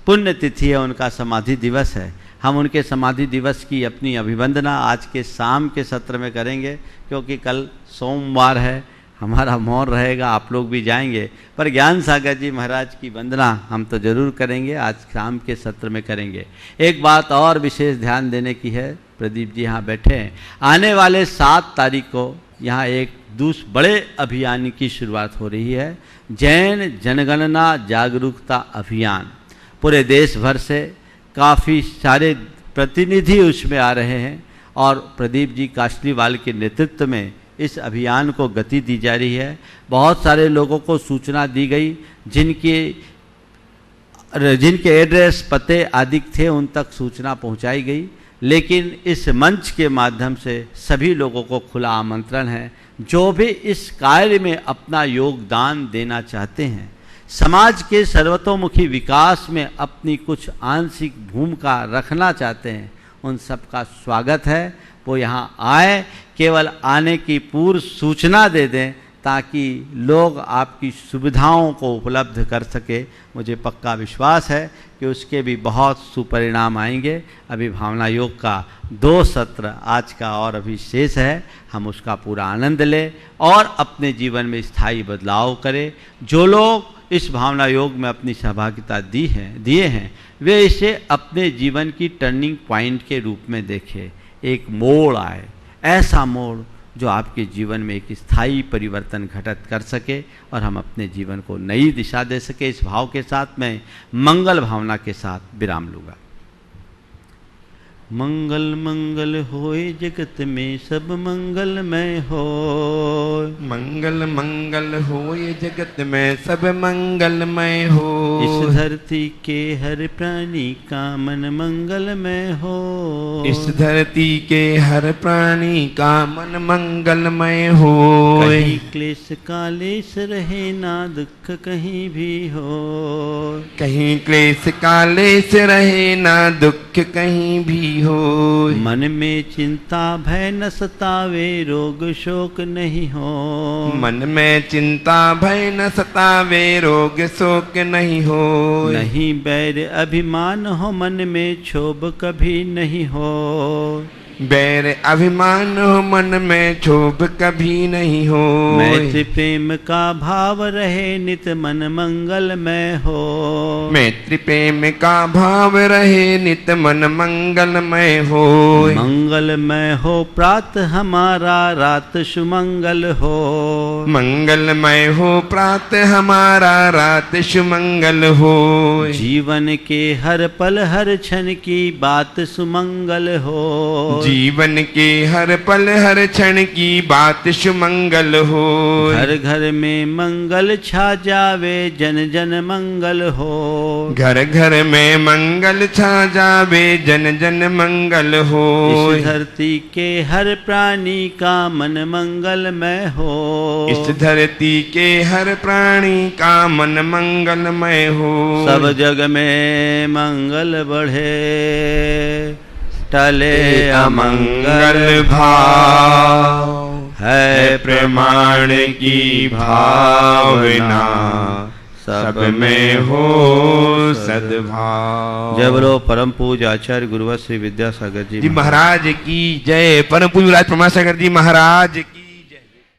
पुण्य तिथि है, उनका समाधि दिवस है। हम उनके समाधि दिवस की अपनी अभिवंदना आज के शाम के सत्र में करेंगे, क्योंकि कल सोमवार है, हमारा मौन रहेगा, आप लोग भी जाएंगे, पर ज्ञान सागर जी महाराज की वंदना हम तो जरूर करेंगे, आज शाम के सत्र में करेंगे। एक बात और विशेष ध्यान देने की है, प्रदीप जी यहाँ बैठे हैं। आने वाले 7 तारीख को यहाँ एक बड़े अभियान की शुरुआत हो रही है, जैन जनगणना जागरूकता अभियान। पूरे देश भर से काफ़ी सारे प्रतिनिधि उसमें आ रहे हैं और प्रदीप जी काशलीवाल के नेतृत्व में इस अभियान को गति दी जा रही है। बहुत सारे लोगों को सूचना दी गई, जिनके एड्रेस पते आदि थे उन तक सूचना पहुंचाई गई, लेकिन इस मंच के माध्यम से सभी लोगों को खुला आमंत्रण है, जो भी इस कार्य में अपना योगदान देना चाहते हैं, समाज के सर्वतोमुखी विकास में अपनी कुछ आंशिक भूमिका रखना चाहते हैं, उन सबका स्वागत है। वो यहाँ आए, केवल आने की पूर्व सूचना दे दें ताकि लोग आपकी सुविधाओं को उपलब्ध कर सके। मुझे पक्का विश्वास है कि उसके भी बहुत सुपरिणाम आएंगे। अभी भावना योग का 2 सत्र आज का और अभी शेष है, हम उसका पूरा आनंद लें और अपने जीवन में स्थायी बदलाव करें। जो लोग इस भावना योग में अपनी सहभागिता दिए हैं वे इसे अपने जीवन की टर्निंग पॉइंट के रूप में देखें। एक मोड़ आए, ऐसा मोड़ जो आपके जीवन में एक स्थायी परिवर्तन घटित कर सके और हम अपने जीवन को नई दिशा दे सके। इस भाव के साथ मैं मंगल भावना के साथ विराम लूँगा। मंगल मंगल होए जगत में सब मंगलमय हो। मंगल मंगल होए जगत में सब मंगलमय हो। इस धरती के हर प्राणी का मन मंगलमय हो। इस धरती के हर प्राणी का मन मंगलमय हो। कहीं क्लेश कालेश रहे ना दुख कहीं भी हो। कहीं क्लेश कालेश रहे ना दुख कहीं भी हो। मन में चिंता भय न सतावे रोग शोक नहीं हो। मन में चिंता भय न सतावे रोग शोक नहीं हो। नहीं बैर अभिमान हो मन में क्षोभ कभी नहीं हो। बैर अभिमान हो मन में क्षोभ कभी नहीं हो। मैत्री प्रेम का भाव रहे नित मन मंगलमय हो। मैत्री प्रेम का भाव रहे नित मन मंगलमय हो। मंगलमय हो प्रात हमारा रात सुमंगल हो। मंगलमय हो प्रात हमारा रात सुमंगल हो। जीवन के हर पल हर क्षण की बात सुमंगल हो। जीवन के हर पल हर क्षण की बात सुमंगल हो। घर घर में मंगल छा जावे जन जन मंगल हो। घर घर में मंगल छा जावे जन जन मंगल हो। इस धरती के हर प्राणी का मन मंगलमय हो। इस धरती के हर प्राणी का मन मंगलमय हो। सब जग में मंगल बढ़े टले अमंगल भाव। है प्रमाण की भावना सब में हो सद्भाव। जय बोलो परम पूज्य आचार्य गुरुवर श्री विद्यासागर जी महाराज की जय। परम पूज्य प्रमाण सागर जी महाराज की